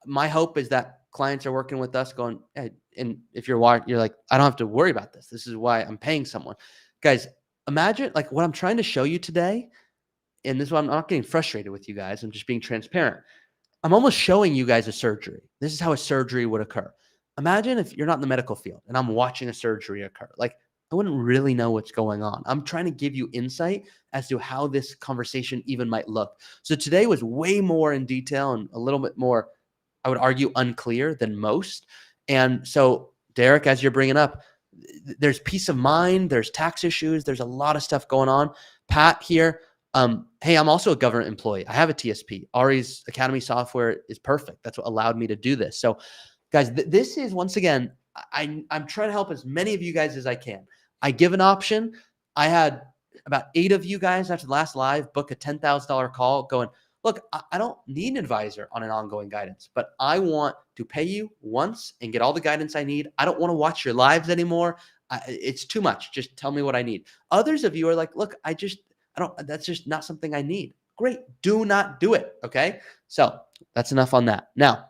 my hope is that clients are working with us going, hey, and if you're like, I don't have to worry about this. This is why I'm paying someone. Guys, imagine like what I'm trying to show you today. And this is why I'm not getting frustrated with you guys. I'm just being transparent. I'm almost showing you guys a surgery. This is how a surgery would occur. Imagine if you're not in the medical field and I'm watching a surgery occur. Like, I wouldn't really know what's going on. I'm trying to give you insight as to how this conversation even might look. So today was way more in detail and a little bit more, I would argue, unclear than most. And so, Derek, as you're bringing up, there's peace of mind, there's tax issues, there's a lot of stuff going on. Pat here, hey, I'm also a government employee. I have a TSP. Ari's Academy software is perfect. That's what allowed me to do this. So, guys, this is, once again, I'm trying to help as many of you guys as I can. I give an option. I had about 8 of you guys after the last live book a $10,000 call going, look, I don't need an advisor on an ongoing guidance, but I want to pay you once and get all the guidance I need. I don't want to watch your lives anymore. It's too much. Just tell me what I need. Others of you are like, look, I don't, that's just not something I need. Great. Do not do it. Okay. So that's enough on that. Now,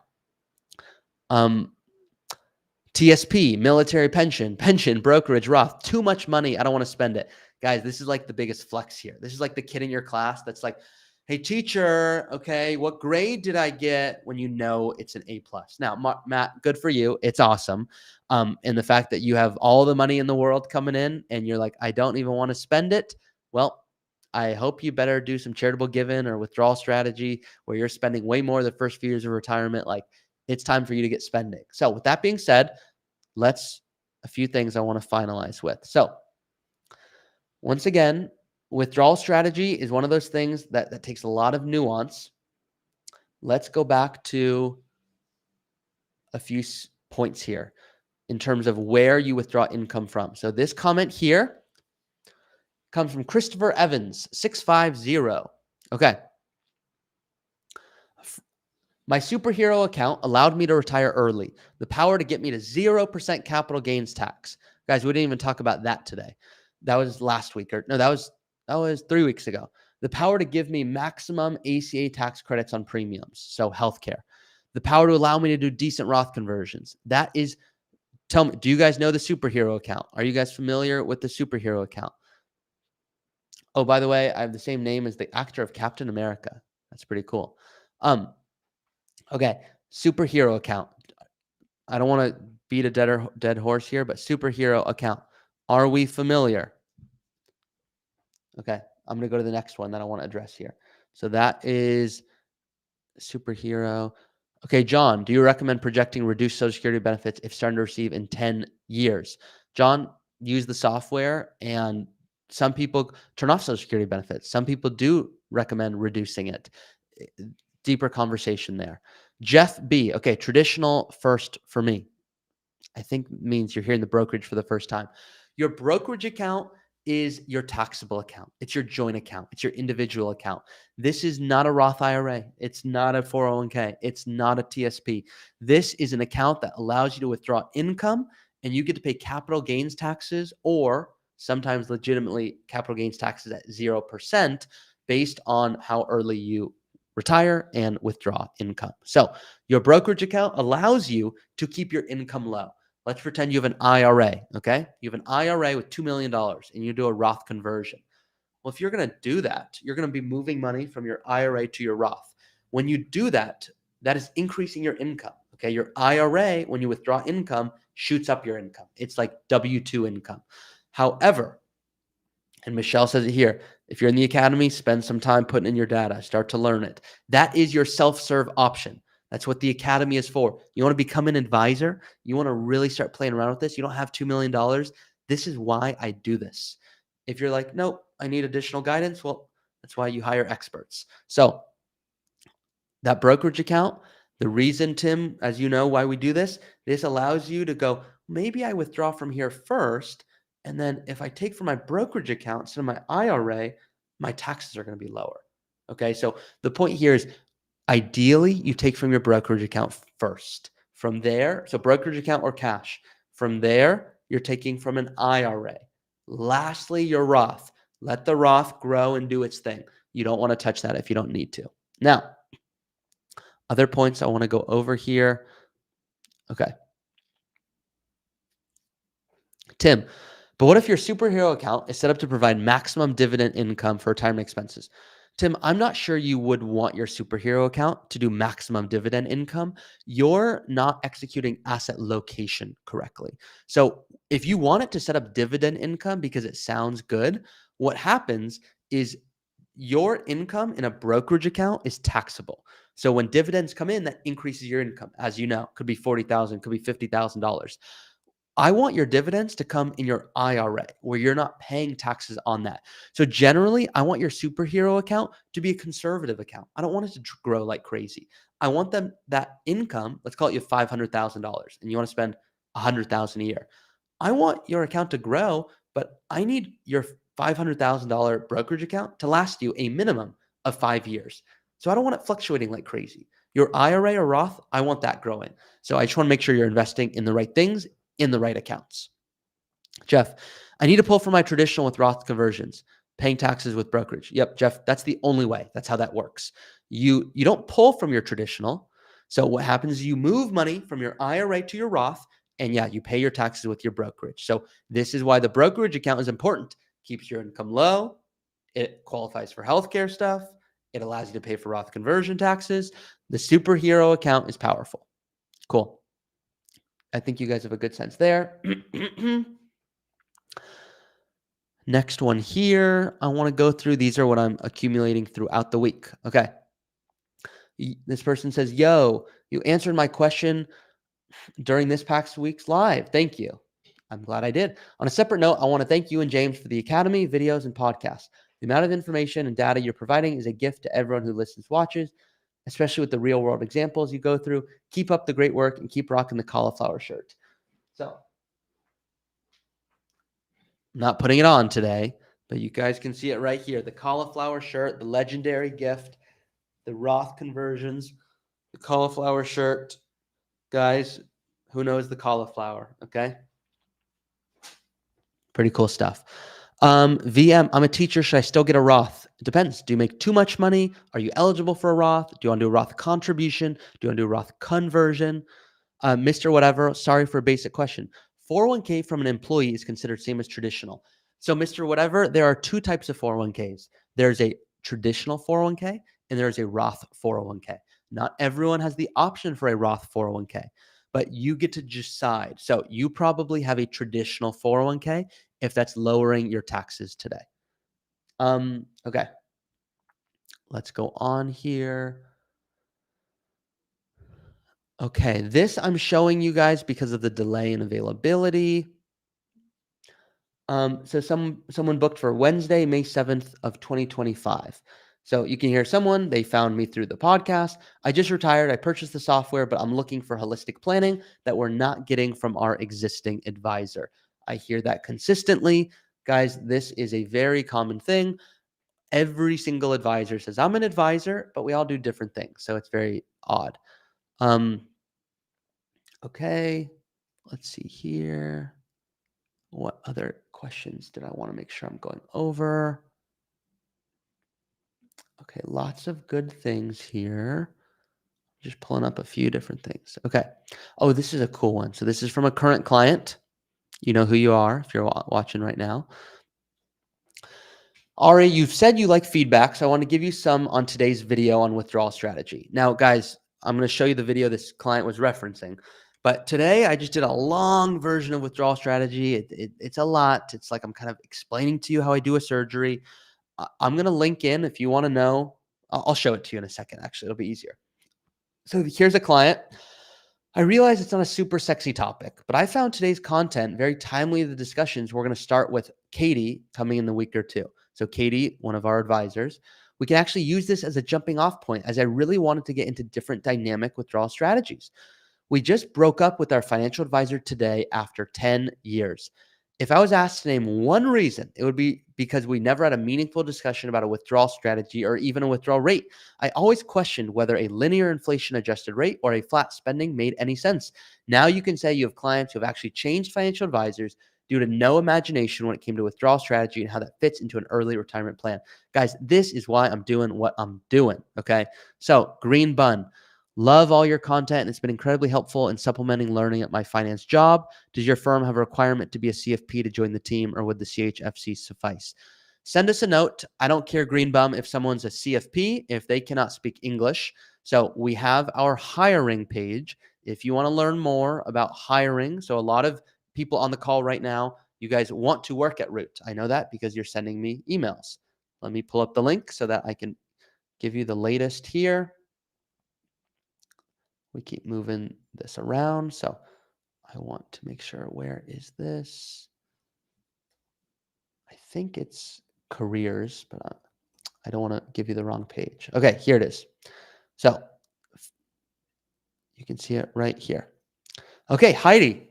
TSP, military pension, brokerage, Roth, too much money. I don't want to spend it. Guys, this is like the biggest flex here. This is like the kid in your class that's like, hey, teacher, okay, what grade did I get, when you know it's an A+. Now, Matt, good for you. It's awesome. And the fact that you have all the money in the world coming in and you're like, I don't even want to spend it. Well, I hope you better do some charitable giving or withdrawal strategy where you're spending way more the first few years of retirement. Like, it's time for you to get spending. So with that being said, a few things I want to finalize with. So once again, withdrawal strategy is one of those things that takes a lot of nuance. Let's go back to a few points here in terms of where you withdraw income from. So this comment here comes from Christopher Evans, 650. Okay. My superhero account allowed me to retire early. The power to get me to 0% capital gains tax. Guys, we didn't even talk about that today. That was last week. That was 3 weeks ago. The power to give me maximum ACA tax credits on premiums, so healthcare. The power to allow me to do decent Roth conversions. That is, tell me, do you guys know the superhero account? Are you guys familiar with the superhero account? Oh, by the way, I have the same name as the actor of Captain America. That's pretty cool. Okay, superhero account. I don't want to beat a dead horse here, but superhero account. Are we familiar? Okay, I'm going to go to the next one that I want to address here. So that is superhero. Okay, John, do you recommend projecting reduced Social Security benefits if starting to receive in 10 years? John, use the software, and some people turn off Social Security benefits. Some people do recommend reducing it. Deeper conversation there. Jeff B. Okay, traditional first for me. I think means you're hearing the brokerage for the first time. Your brokerage account is your taxable account. It's your joint account. It's your individual account. This is not a Roth IRA. It's not a 401k. It's not a TSP. This is an account that allows you to withdraw income, and you get to pay capital gains taxes, or sometimes legitimately capital gains taxes at 0% based on how early you retire and withdraw income. So your brokerage account allows you to keep your income low. Let's pretend you have an IRA, okay? You have an IRA with $2 million and you do a Roth conversion. Well, if you're going to do that, you're going to be moving money from your IRA to your Roth. When you do that, that is increasing your income, okay? Your IRA, when you withdraw income, shoots up your income. It's like W-2 income. However, and Michelle says it here, if you're in the academy, spend some time putting in your data, start to learn it. That is your self-serve option. That's what the academy is for. You want to become an advisor? You want to really start playing around with this? You don't have $2 million. This is why I do this. If you're like, nope, I need additional guidance, well, that's why you hire experts. So that brokerage account, the reason, Tim, as you know, why we do this allows you to go, maybe I withdraw from here first, and then if I take from my brokerage account instead of my IRA, my taxes are going to be lower. Okay, so the point here is ideally you take from your brokerage account first. From there, so brokerage account or cash. From there, you're taking from an IRA. Lastly, your Roth. Let the Roth grow and do its thing. You don't want to touch that if you don't need to. Now, other points I want to go over here. Okay. Tim, but what if your superhero account is set up to provide maximum dividend income for retirement expenses? Tim, I'm not sure you would want your superhero account to do maximum dividend income. You're not executing asset location correctly. So if you want it to set up dividend income because it sounds good, what happens is your income in a brokerage account is taxable. So when dividends come in, that increases your income. As you know, could be $40,000, could be $50,000. I want your dividends to come in your IRA where you're not paying taxes on that. So generally, I want your superhero account to be a conservative account. I don't want it to grow like crazy. I want them that income, let's call it you have $500,000 and you want to spend $100,000 a year. I want your account to grow, but I need your $500,000 brokerage account to last you a minimum of 5 years. So I don't want it fluctuating like crazy. Your IRA or Roth, I want that growing. So I just want to make sure you're investing in the right things in the right accounts. Jeff, I need to pull from my traditional with Roth conversions, paying taxes with brokerage. Yep, Jeff, that's the only way. That's how that works. You don't pull from your traditional. So what happens is you move money from your IRA to your Roth, and yeah, you pay your taxes with your brokerage. So this is why the brokerage account is important. Keeps your income low. It qualifies for healthcare stuff. It allows you to pay for Roth conversion taxes. The superhero account is powerful. Cool. I think you guys have a good sense there. Next one here. I want to go through. These are what I'm accumulating throughout the week. Okay. This person says, yo, you answered my question during this past week's live. Thank you. I'm glad I did. On a separate note, I want to thank you and James for the Academy, videos, and podcasts. The amount of information and data you're providing is a gift to everyone who listens, watches, especially with the real world examples you go through. Keep up the great work and keep rocking the cauliflower shirt. So I'm not putting it on today, but you guys can see it right here. The cauliflower shirt, the legendary gift, the Roth conversions, the cauliflower shirt. Guys, who knows the cauliflower? Okay. Pretty cool stuff. VM, I'm a teacher. Should I still get a Roth? It depends. Do you make too much money? Are you eligible for a Roth? Do you want to do a Roth contribution? Do you want to do a Roth conversion? Mr. Whatever, sorry for a basic question. 401k from an employee is considered same as traditional. So Mr. Whatever, there are two types of 401ks. There's a traditional 401k and there's a Roth 401k. Not everyone has the option for a Roth 401k, but you get to decide. So you probably have a traditional 401k if that's lowering your taxes today. Okay. Let's go on here. Okay, this I'm showing you guys because of the delay in availability. So someone booked for Wednesday, May 7th of 2025. So you can hear someone, they found me through the podcast. I just retired. I purchased the software, but I'm looking for holistic planning that we're not getting from our existing advisor. I hear that consistently. Guys, this is a very common thing. Every single advisor says, I'm an advisor, but we all do different things. So it's very odd. Okay, let's see here. What other questions did I want to make sure I'm going over? Okay, lots of good things here. Just pulling up a few different things. Okay. Oh, this is a cool one. So this is from a current client. You know who you are if you're watching right now. Ari, you've said you like feedback, so I want to give you some on today's video on withdrawal strategy. Now, guys, I'm going to show you the video this client was referencing. But today I just did a long version of withdrawal strategy. It's a lot. It's like I'm kind of explaining to you how I do a surgery. I'm going to link in if you want to know. I'll show it to you in a second. Actually, it'll be easier. So here's a client. I realize it's not a super sexy topic, but I found today's content very timely to the discussions. We're going to start with Katie coming in the week or two. So Katie, one of our advisors, we can actually use this as a jumping off point as I really wanted to get into different dynamic withdrawal strategies. We just broke up with our financial advisor today after 10 years. If I was asked to name one reason, it would be because we never had a meaningful discussion about a withdrawal strategy or even a withdrawal rate. I always questioned whether a linear inflation adjusted rate or a flat spending made any sense. Now you can say you have clients who have actually changed financial advisors due to no imagination when it came to withdrawal strategy and how that fits into an early retirement plan. Guys, this is why I'm doing what I'm doing, okay? So, Green Bun. Love all your content, and it's been incredibly helpful in supplementing learning at my finance job. Does your firm have a requirement to be a CFP to join the team, or would the CHFC suffice? send us a note. I don't care, green bum, if someone's a CFP, if they cannot speak English. So we have our hiring page. If you want to learn more about hiring, so a lot of people on the call right now, you guys want to work at Root. I know that because you're sending me emails. Let me pull up the link so that I can give you the latest here. We keep moving this around. So I want to make sure, where is this? I think it's careers, but I don't want to give you the wrong page. Okay, here it is. So you can see it right here. Okay, Heidi.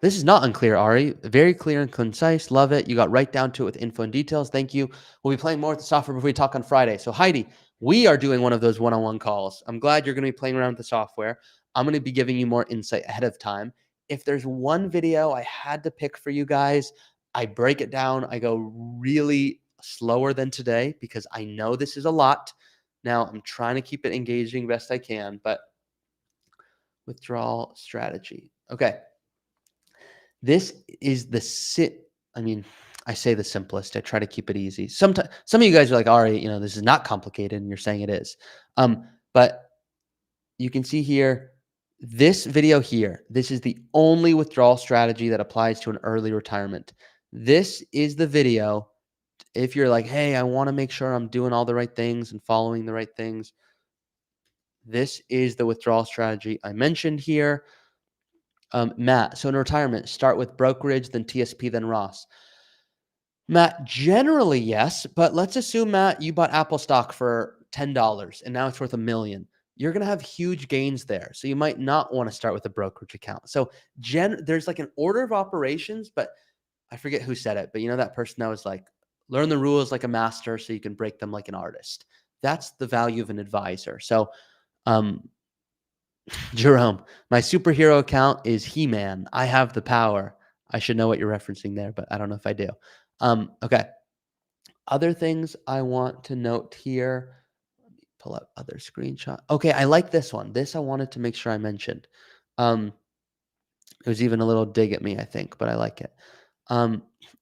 This is not unclear, Ari. Very clear and concise. Love it. You got right down to it with info and details. Thank you. We'll be playing more with the software before we talk on Friday. So Heidi, we are doing one of those one-on-one calls. I'm glad you're going to be playing around with the software. I'm going to be giving you more insight ahead of time. If there's one video I had to pick for you guys, I break it down. I go really slower than today because I know this is a lot. Now, I'm trying to keep it engaging best I can, but withdrawal strategy. Okay. This is I say the simplest. I try to keep it easy. Sometimes some of you guys are like, Ari, this is not complicated, and you're saying it is. But you can see here, this video here, this is the only withdrawal strategy that applies to an early retirement. This is the video. If you're like, hey, I want to make sure I'm doing all the right things and following the right things, this is the withdrawal strategy I mentioned here. Matt, so in retirement, start with brokerage, then TSP, then Roth. Matt, generally, yes, but let's assume, Matt, you bought Apple stock for $10 and now it's worth $1 million. You're going to have huge gains there. So you might not want to start with a brokerage account. So there's like an order of operations, but I forget who said it, but that person that was like, learn the rules like a master so you can break them like an artist. That's the value of an advisor. So, Jerome, my superhero account is He-Man. I have the power. I should know what you're referencing there, but I don't know if I do. Okay. Other things I want to note here. Let me pull up other screenshot. Okay, I like this one. This I wanted to make sure I mentioned. It was even a little dig at me, I think, but I like it.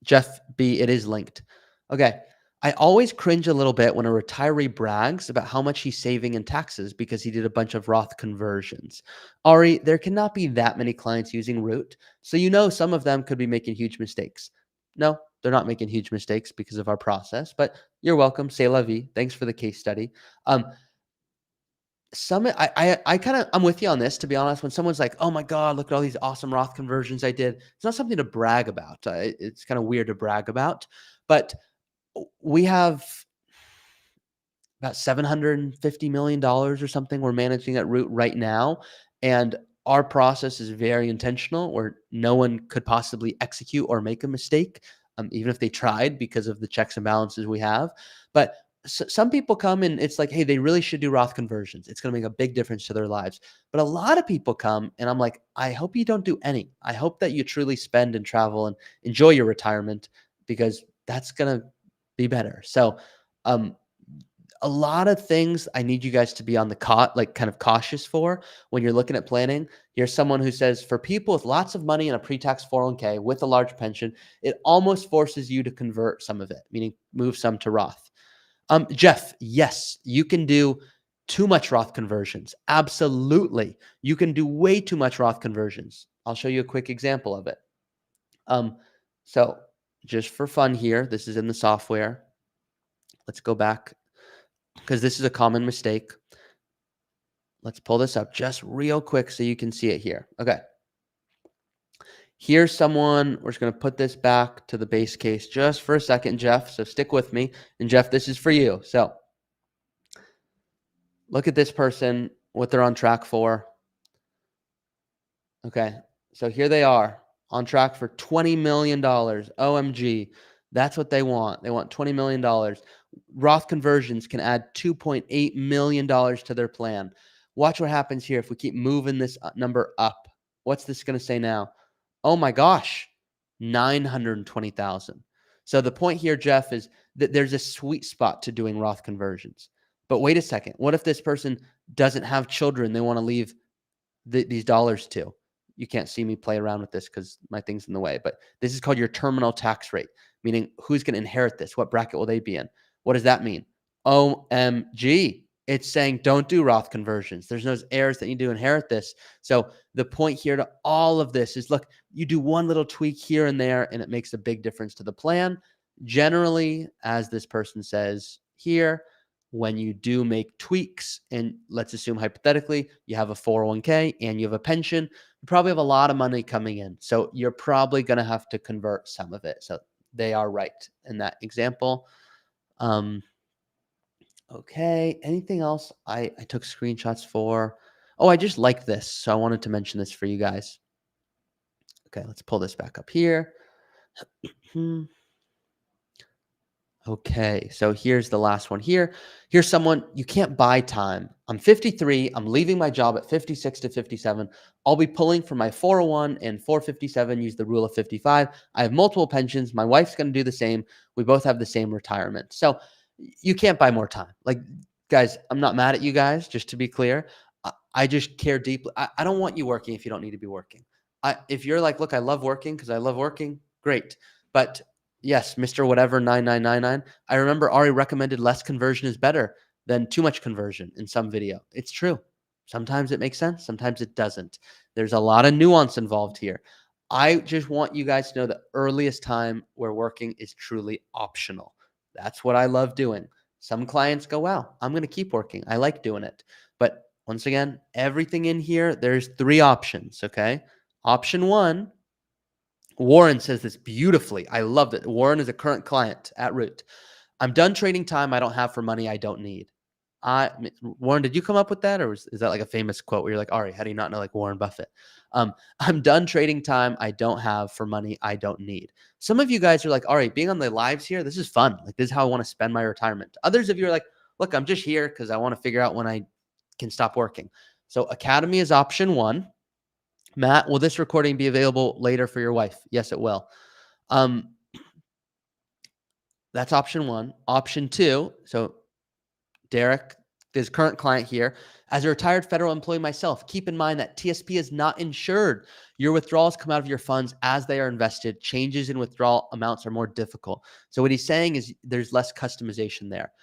Jeff B, it is linked. Okay. I always cringe a little bit when a retiree brags about how much he's saving in taxes because he did a bunch of Roth conversions. Ari, there cannot be that many clients using Root, so some of them could be making huge mistakes. No, they're not making huge mistakes because of our process, but you're welcome. C'est la vie. Thanks for the case study. I'm with you on this, to be honest. When someone's like, oh my God, look at all these awesome Roth conversions I did, it's not something to brag about. It's kind of weird to brag about, but we have about $750 million or something we're managing at Root right now. And our process is very intentional, where no one could possibly execute or make a mistake, even if they tried, because of the checks and balances we have. But some people come and it's like, hey, they really should do Roth conversions. It's going to make a big difference to their lives. But a lot of people come and I'm like, I hope you don't do any. I hope that you truly spend and travel and enjoy your retirement, because that's going to be better. So, a lot of things I need you guys to be on the kind of cautious for when you're looking at planning. Here's someone who says, for people with lots of money in a pre-tax 401k with a large pension, it almost forces you to convert some of it, meaning move some to Roth. Jeff, yes, you can do too much Roth conversions. Absolutely. You can do way too much Roth conversions. I'll show you a quick example of it. So just for fun here, this is in the software. Let's go back, because this is a common mistake. Let's pull this up just real quick so you can see it here. Okay. Here's someone, we're just going to put this back to the base case just for a second, Jeff. So stick with me. And Jeff, this is for you. So look at this person, what they're on track for. Okay. So here they are on track for $20 million. OMG. That's what they want. They want $20 million. Roth conversions can add $2.8 million to their plan. Watch what happens here if we keep moving this number up. What's this going to say now? Oh my gosh, 920,000. So the point here, Jeff, is that there's a sweet spot to doing Roth conversions. But wait a second. What if this person doesn't have children they want to leave these dollars to? You can't see me play around with this because my thing's in the way, but this is called your terminal tax rate, meaning who's going to inherit this? What bracket will they be in? What does that mean? OMG. It's saying don't do Roth conversions. There's no heirs that need to inherit this. So the point here to all of this is, look, you do one little tweak here and there, and it makes a big difference to the plan. Generally, as this person says here, when you do make tweaks, and let's assume hypothetically you have a 401k and you have a pension, you probably have a lot of money coming in. So you're probably going to have to convert some of it. So they are right in that example. Okay. Anything else I took screenshots for? Oh, I just like this. So I wanted to mention this for you guys. Okay, let's pull this back up here. Okay, so here's the last one here. Here's someone, you can't buy time. I'm 53. I'm leaving my job at 56 to 57. I'll be pulling from my 401 and 457, use the rule of 55. I have multiple pensions. My wife's going to do the same. We both have the same retirement. So you can't buy more time. Like, guys, I'm not mad at you guys, just to be clear. I just care deeply. I don't want you working if you don't need to be working. If you're like, look, I love working because I love working, great. But yes, Mr. Whatever 9999. I remember Ari recommended less conversion is better than too much conversion in some video. It's true. Sometimes it makes sense. Sometimes it doesn't. There's a lot of nuance involved here. I just want you guys to know the earliest time where working is truly optional. That's what I love doing. Some clients go, wow, I'm going to keep working. I like doing it. But once again, everything in here, there's 3 options. Okay. Option 1, Warren says this beautifully. I love it. Warren is a current client at Root. I'm done trading time I don't have for money I don't need. Warren, did you come up with that? Or is that like a famous quote where you're like, Ari, how do you not know like Warren Buffett? I'm done trading time I don't have for money I don't need. Some of you guys are like, Ari, being on the lives here, this is fun. Like, this is how I want to spend my retirement. Others of you are like, look, I'm just here because I want to figure out when I can stop working. So Academy is option 1. Matt, will this recording be available later for your wife? Yes, it will. That's option 1. Option 2, so Derek, this current client here, as a retired federal employee myself, keep in mind that TSP is not insured. Your withdrawals come out of your funds as they are invested. Changes in withdrawal amounts are more difficult. So what he's saying is there's less customization there.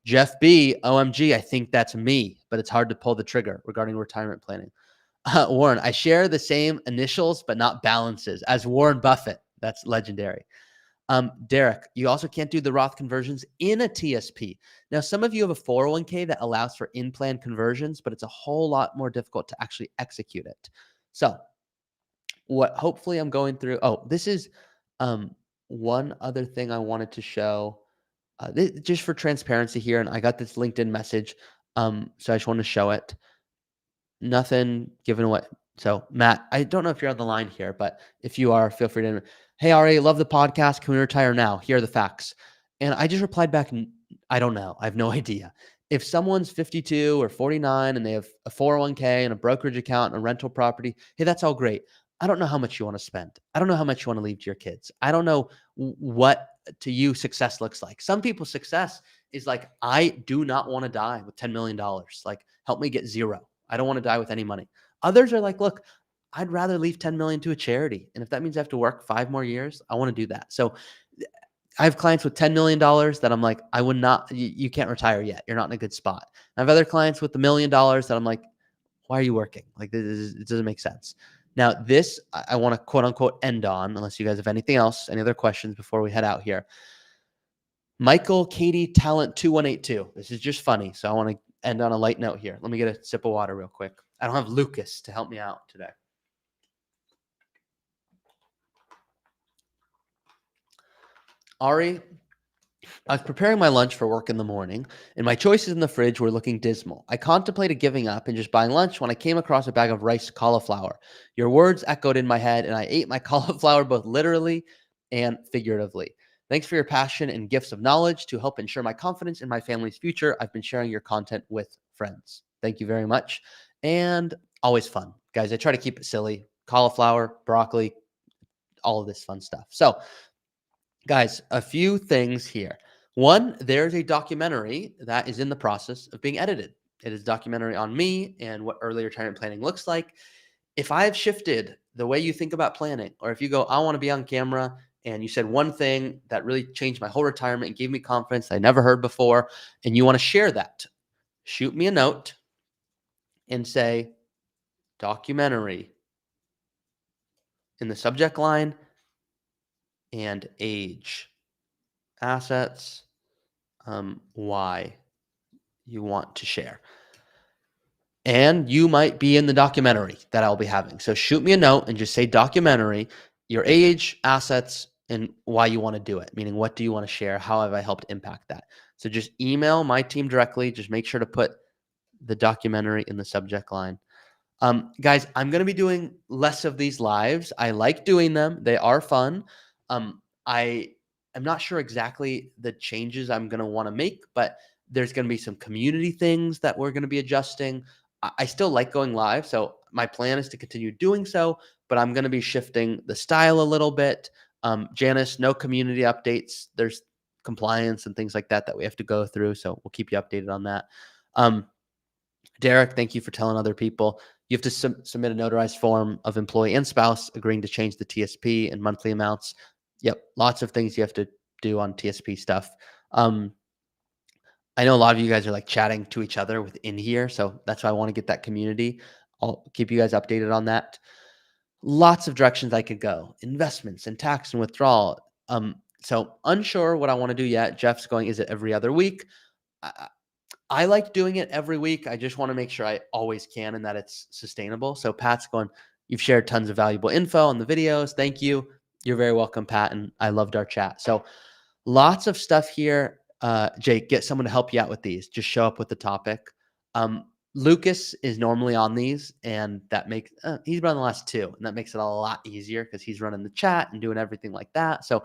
Jeff B, OMG, I think that's me, but it's hard to pull the trigger regarding retirement planning. Warren, I share the same initials, but not balances as Warren Buffett. That's legendary. Derek, you also can't do the Roth conversions in a TSP. Now, some of you have a 401k that allows for in-plan conversions, but it's a whole lot more difficult to actually execute it. So what hopefully I'm going through, this is one other thing I wanted to show just for transparency here. And I got this LinkedIn message. So I just want to show it. Nothing given away. So Matt, I don't know if you're on the line here, but if you are, feel free to, hey, Ari, love the podcast. Can we retire now? Here are the facts. And I just replied back, I don't know. I have no idea. If someone's 52 or 49 and they have a 401k and a brokerage account and a rental property, hey, that's all great. I don't know how much you want to spend. I don't know how much you want to leave to your kids. I don't know what to you success looks like. Some people's success is like, I do not want to die with $10 million. Like, help me get 0. I don't want to die with any money. Others are like, look, I'd rather leave 10 million to a charity. And if that means I have to work 5 more years, I want to do that. So I have clients with $10 million that I'm like, I would not, you can't retire yet. You're not in a good spot. I have other clients with $1 million that I'm like, why are you working? Like, it doesn't make sense. Now, this I want to quote unquote end on, unless you guys have anything else, any other questions before we head out here. Michael Katie Talent 2182. This is just funny. So I want to end on a light note here. Let me get a sip of water real quick. I don't have Lucas to help me out today. Ari, I was preparing my lunch for work in the morning, and my choices in the fridge were looking dismal. I contemplated giving up and just buying lunch when I came across a bag of rice cauliflower. Your words echoed in my head, and I ate my cauliflower both literally and figuratively. Thanks for your passion and gifts of knowledge to help ensure my confidence in my family's future. I've been sharing your content with friends. Thank you very much. And always fun. Guys, I try to keep it silly. Cauliflower, broccoli, all of this fun stuff. So, guys, a few things here. One, there's a documentary that is in the process of being edited. It is a documentary on me and what early retirement planning looks like. If I have shifted the way you think about planning, or if you go, I want to be on camera and you said one thing that really changed my whole retirement and gave me confidence I never heard before, and you want to share that, shoot me a note and say documentary in the subject line and age, assets, why you want to share. And you might be in the documentary that I'll be having. So shoot me a note and just say documentary, your age, assets, and why you want to do it. Meaning, what do you want to share? How have I helped impact that? So just email my team directly. Just make sure to put the documentary in the subject line. Guys, I'm going to be doing less of these lives. I like doing them. They are fun. I am not sure exactly the changes I'm going to want to make, but there's going to be some community things that we're going to be adjusting. I still like going live, so my plan is to continue doing so, but I'm going to be shifting the style a little bit. Janice, no community updates. There's compliance and things like that that we have to go through, so we'll keep you updated on that. Derek, thank you for telling other people. You have to submit a notarized form of employee and spouse agreeing to change the TSP and monthly amounts. Yep, lots of things you have to do on TSP stuff. I know a lot of you guys are like chatting to each other within here, so that's why I want to get that community. I'll keep you guys updated on that. Lots of directions I could go. Investments and tax and withdrawal. So unsure what I want to do yet. Jeff's going, is it every other week? I like doing it every week. I just want to make sure I always can and that it's sustainable. So Pat's going, you've shared tons of valuable info on the videos. Thank you. You're very welcome, Pat. And I loved our chat. So lots of stuff here. Jake, get someone to help you out with these. Just show up with the topic. Lucas is normally on these, and that makes he's run the last two, and that makes it a lot easier because he's running the chat and doing everything like that. So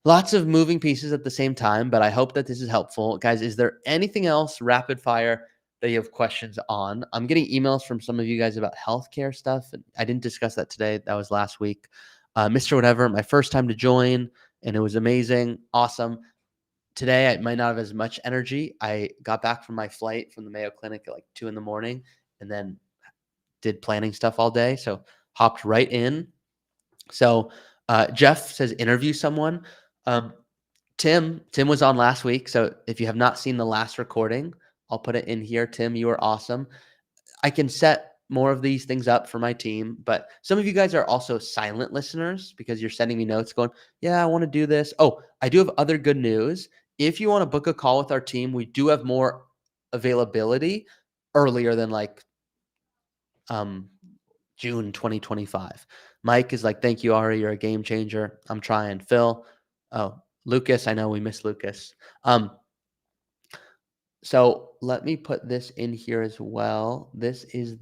lots of moving pieces at the same time, but I hope that this is helpful. Guys, is there anything else rapid fire that you have questions on? I'm getting emails from some of you guys about healthcare stuff, and I didn't discuss that today. That was last week. Mr. Whatever, my first time to join, and it was amazing. Awesome. Today, I might not have as much energy. I got back from my flight from the Mayo Clinic at like 2 in the morning and then did planning stuff all day. So hopped right in. So Jeff says, interview someone. Tim was on last week. So if you have not seen the last recording, I'll put it in here. Tim, you are awesome. I can set more of these things up for my team, but some of you guys are also silent listeners because you're sending me notes going, yeah, I want to do this. Oh, I do have other good news. If you want to book a call with our team, we do have more availability earlier than like June 2025. Mike is like, thank you, Ari. You're a game changer. I'm trying. Phil. Oh, Lucas. I know we miss Lucas. So let me put this in here as well. This is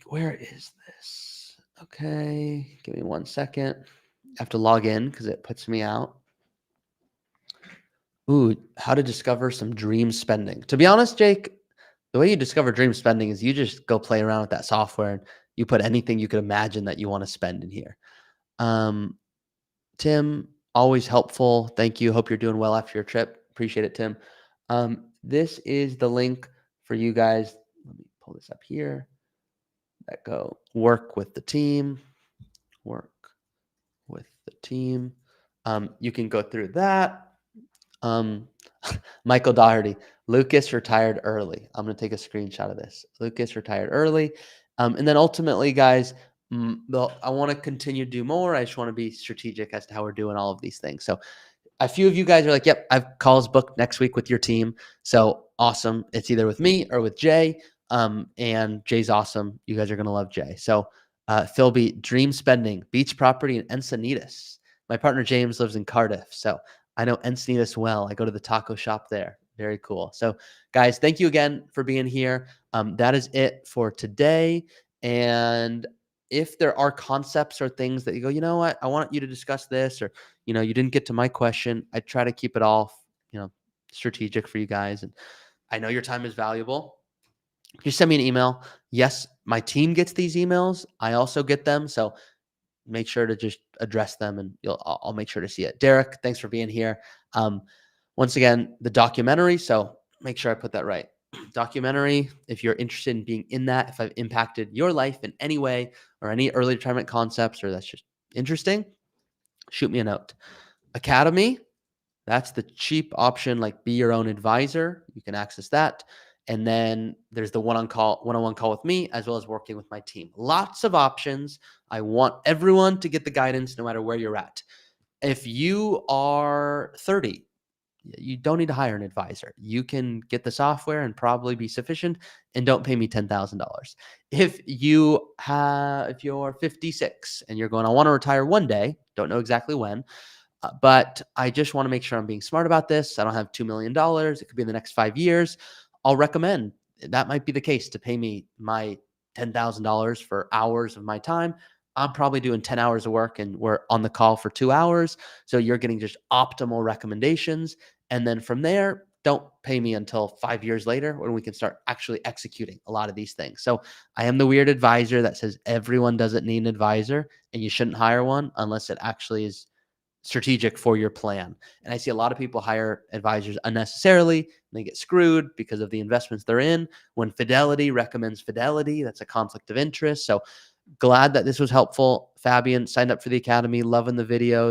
where is this? Okay. Give me 1 second. I have to log in because it puts me out. Ooh, how to discover some dream spending. To be honest, Jake, the way you discover dream spending is you just go play around with that software and you put anything you could imagine that you want to spend in here. Tim, always helpful. Thank you. Hope you're doing well after your trip. Appreciate it, Tim. This is the link for you guys. Let me pull this up here. That go work with the team. Work with the team. You can go through that. Michael Doherty, Lucas retired early. I'm going to take a screenshot of this. Lucas retired early. And then ultimately, guys, I want to continue to do more. I just want to be strategic as to how we're doing all of these things. So a few of you guys are like, yep, I have calls booked next week with your team. So awesome. It's either with me or with Jay. And Jay's awesome. You guys are going to love Jay. So Philby, dream spending, beach property in Encinitas. My partner James lives in Cardiff. So I know Encinitas well. I go to the taco shop there. Very cool. So guys, thank you again for being here. That is it for today. And if there are concepts or things that you go, you know what, I want you to discuss this, or, you know, you didn't get to my question, I try to keep it all, you know, strategic for you guys. And I know your time is valuable. Just send me an email. Yes, my team gets these emails. I also get them. So make sure to just address them and I'll make sure to see it. Derek, thanks for being here. Once again, the documentary. So make sure I put that right. Documentary, if you're interested in being in that, if I've impacted your life in any way or any early retirement concepts, or that's just interesting, shoot me a note. Academy, that's the cheap option, like be your own advisor. You can access that. And then there's the one-on-one call with me, as well as working with my team. Lots of options. I want everyone to get the guidance no matter where you're at. If you are 30, you don't need to hire an advisor. You can get the software and probably be sufficient, and don't pay me $10,000. If you're 56 and you're going, I want to retire one day, don't know exactly when, but I just want to make sure I'm being smart about this. I don't have $2 million. It could be in the next 5 years. I'll recommend that might be the case to pay me my $10,000 for hours of my time. I'm probably doing 10 hours of work and we're on the call for 2 hours. So you're getting just optimal recommendations. And then from there, don't pay me until 5 years later when we can start actually executing a lot of these things. So I am the weird advisor that says everyone doesn't need an advisor and you shouldn't hire one unless it actually is strategic for your plan. And I see a lot of people hire advisors unnecessarily and they get screwed because of the investments they're in. When Fidelity recommends Fidelity, that's a conflict of interest. So glad that this was helpful. Fabian, signed up for the Academy, loving the videos.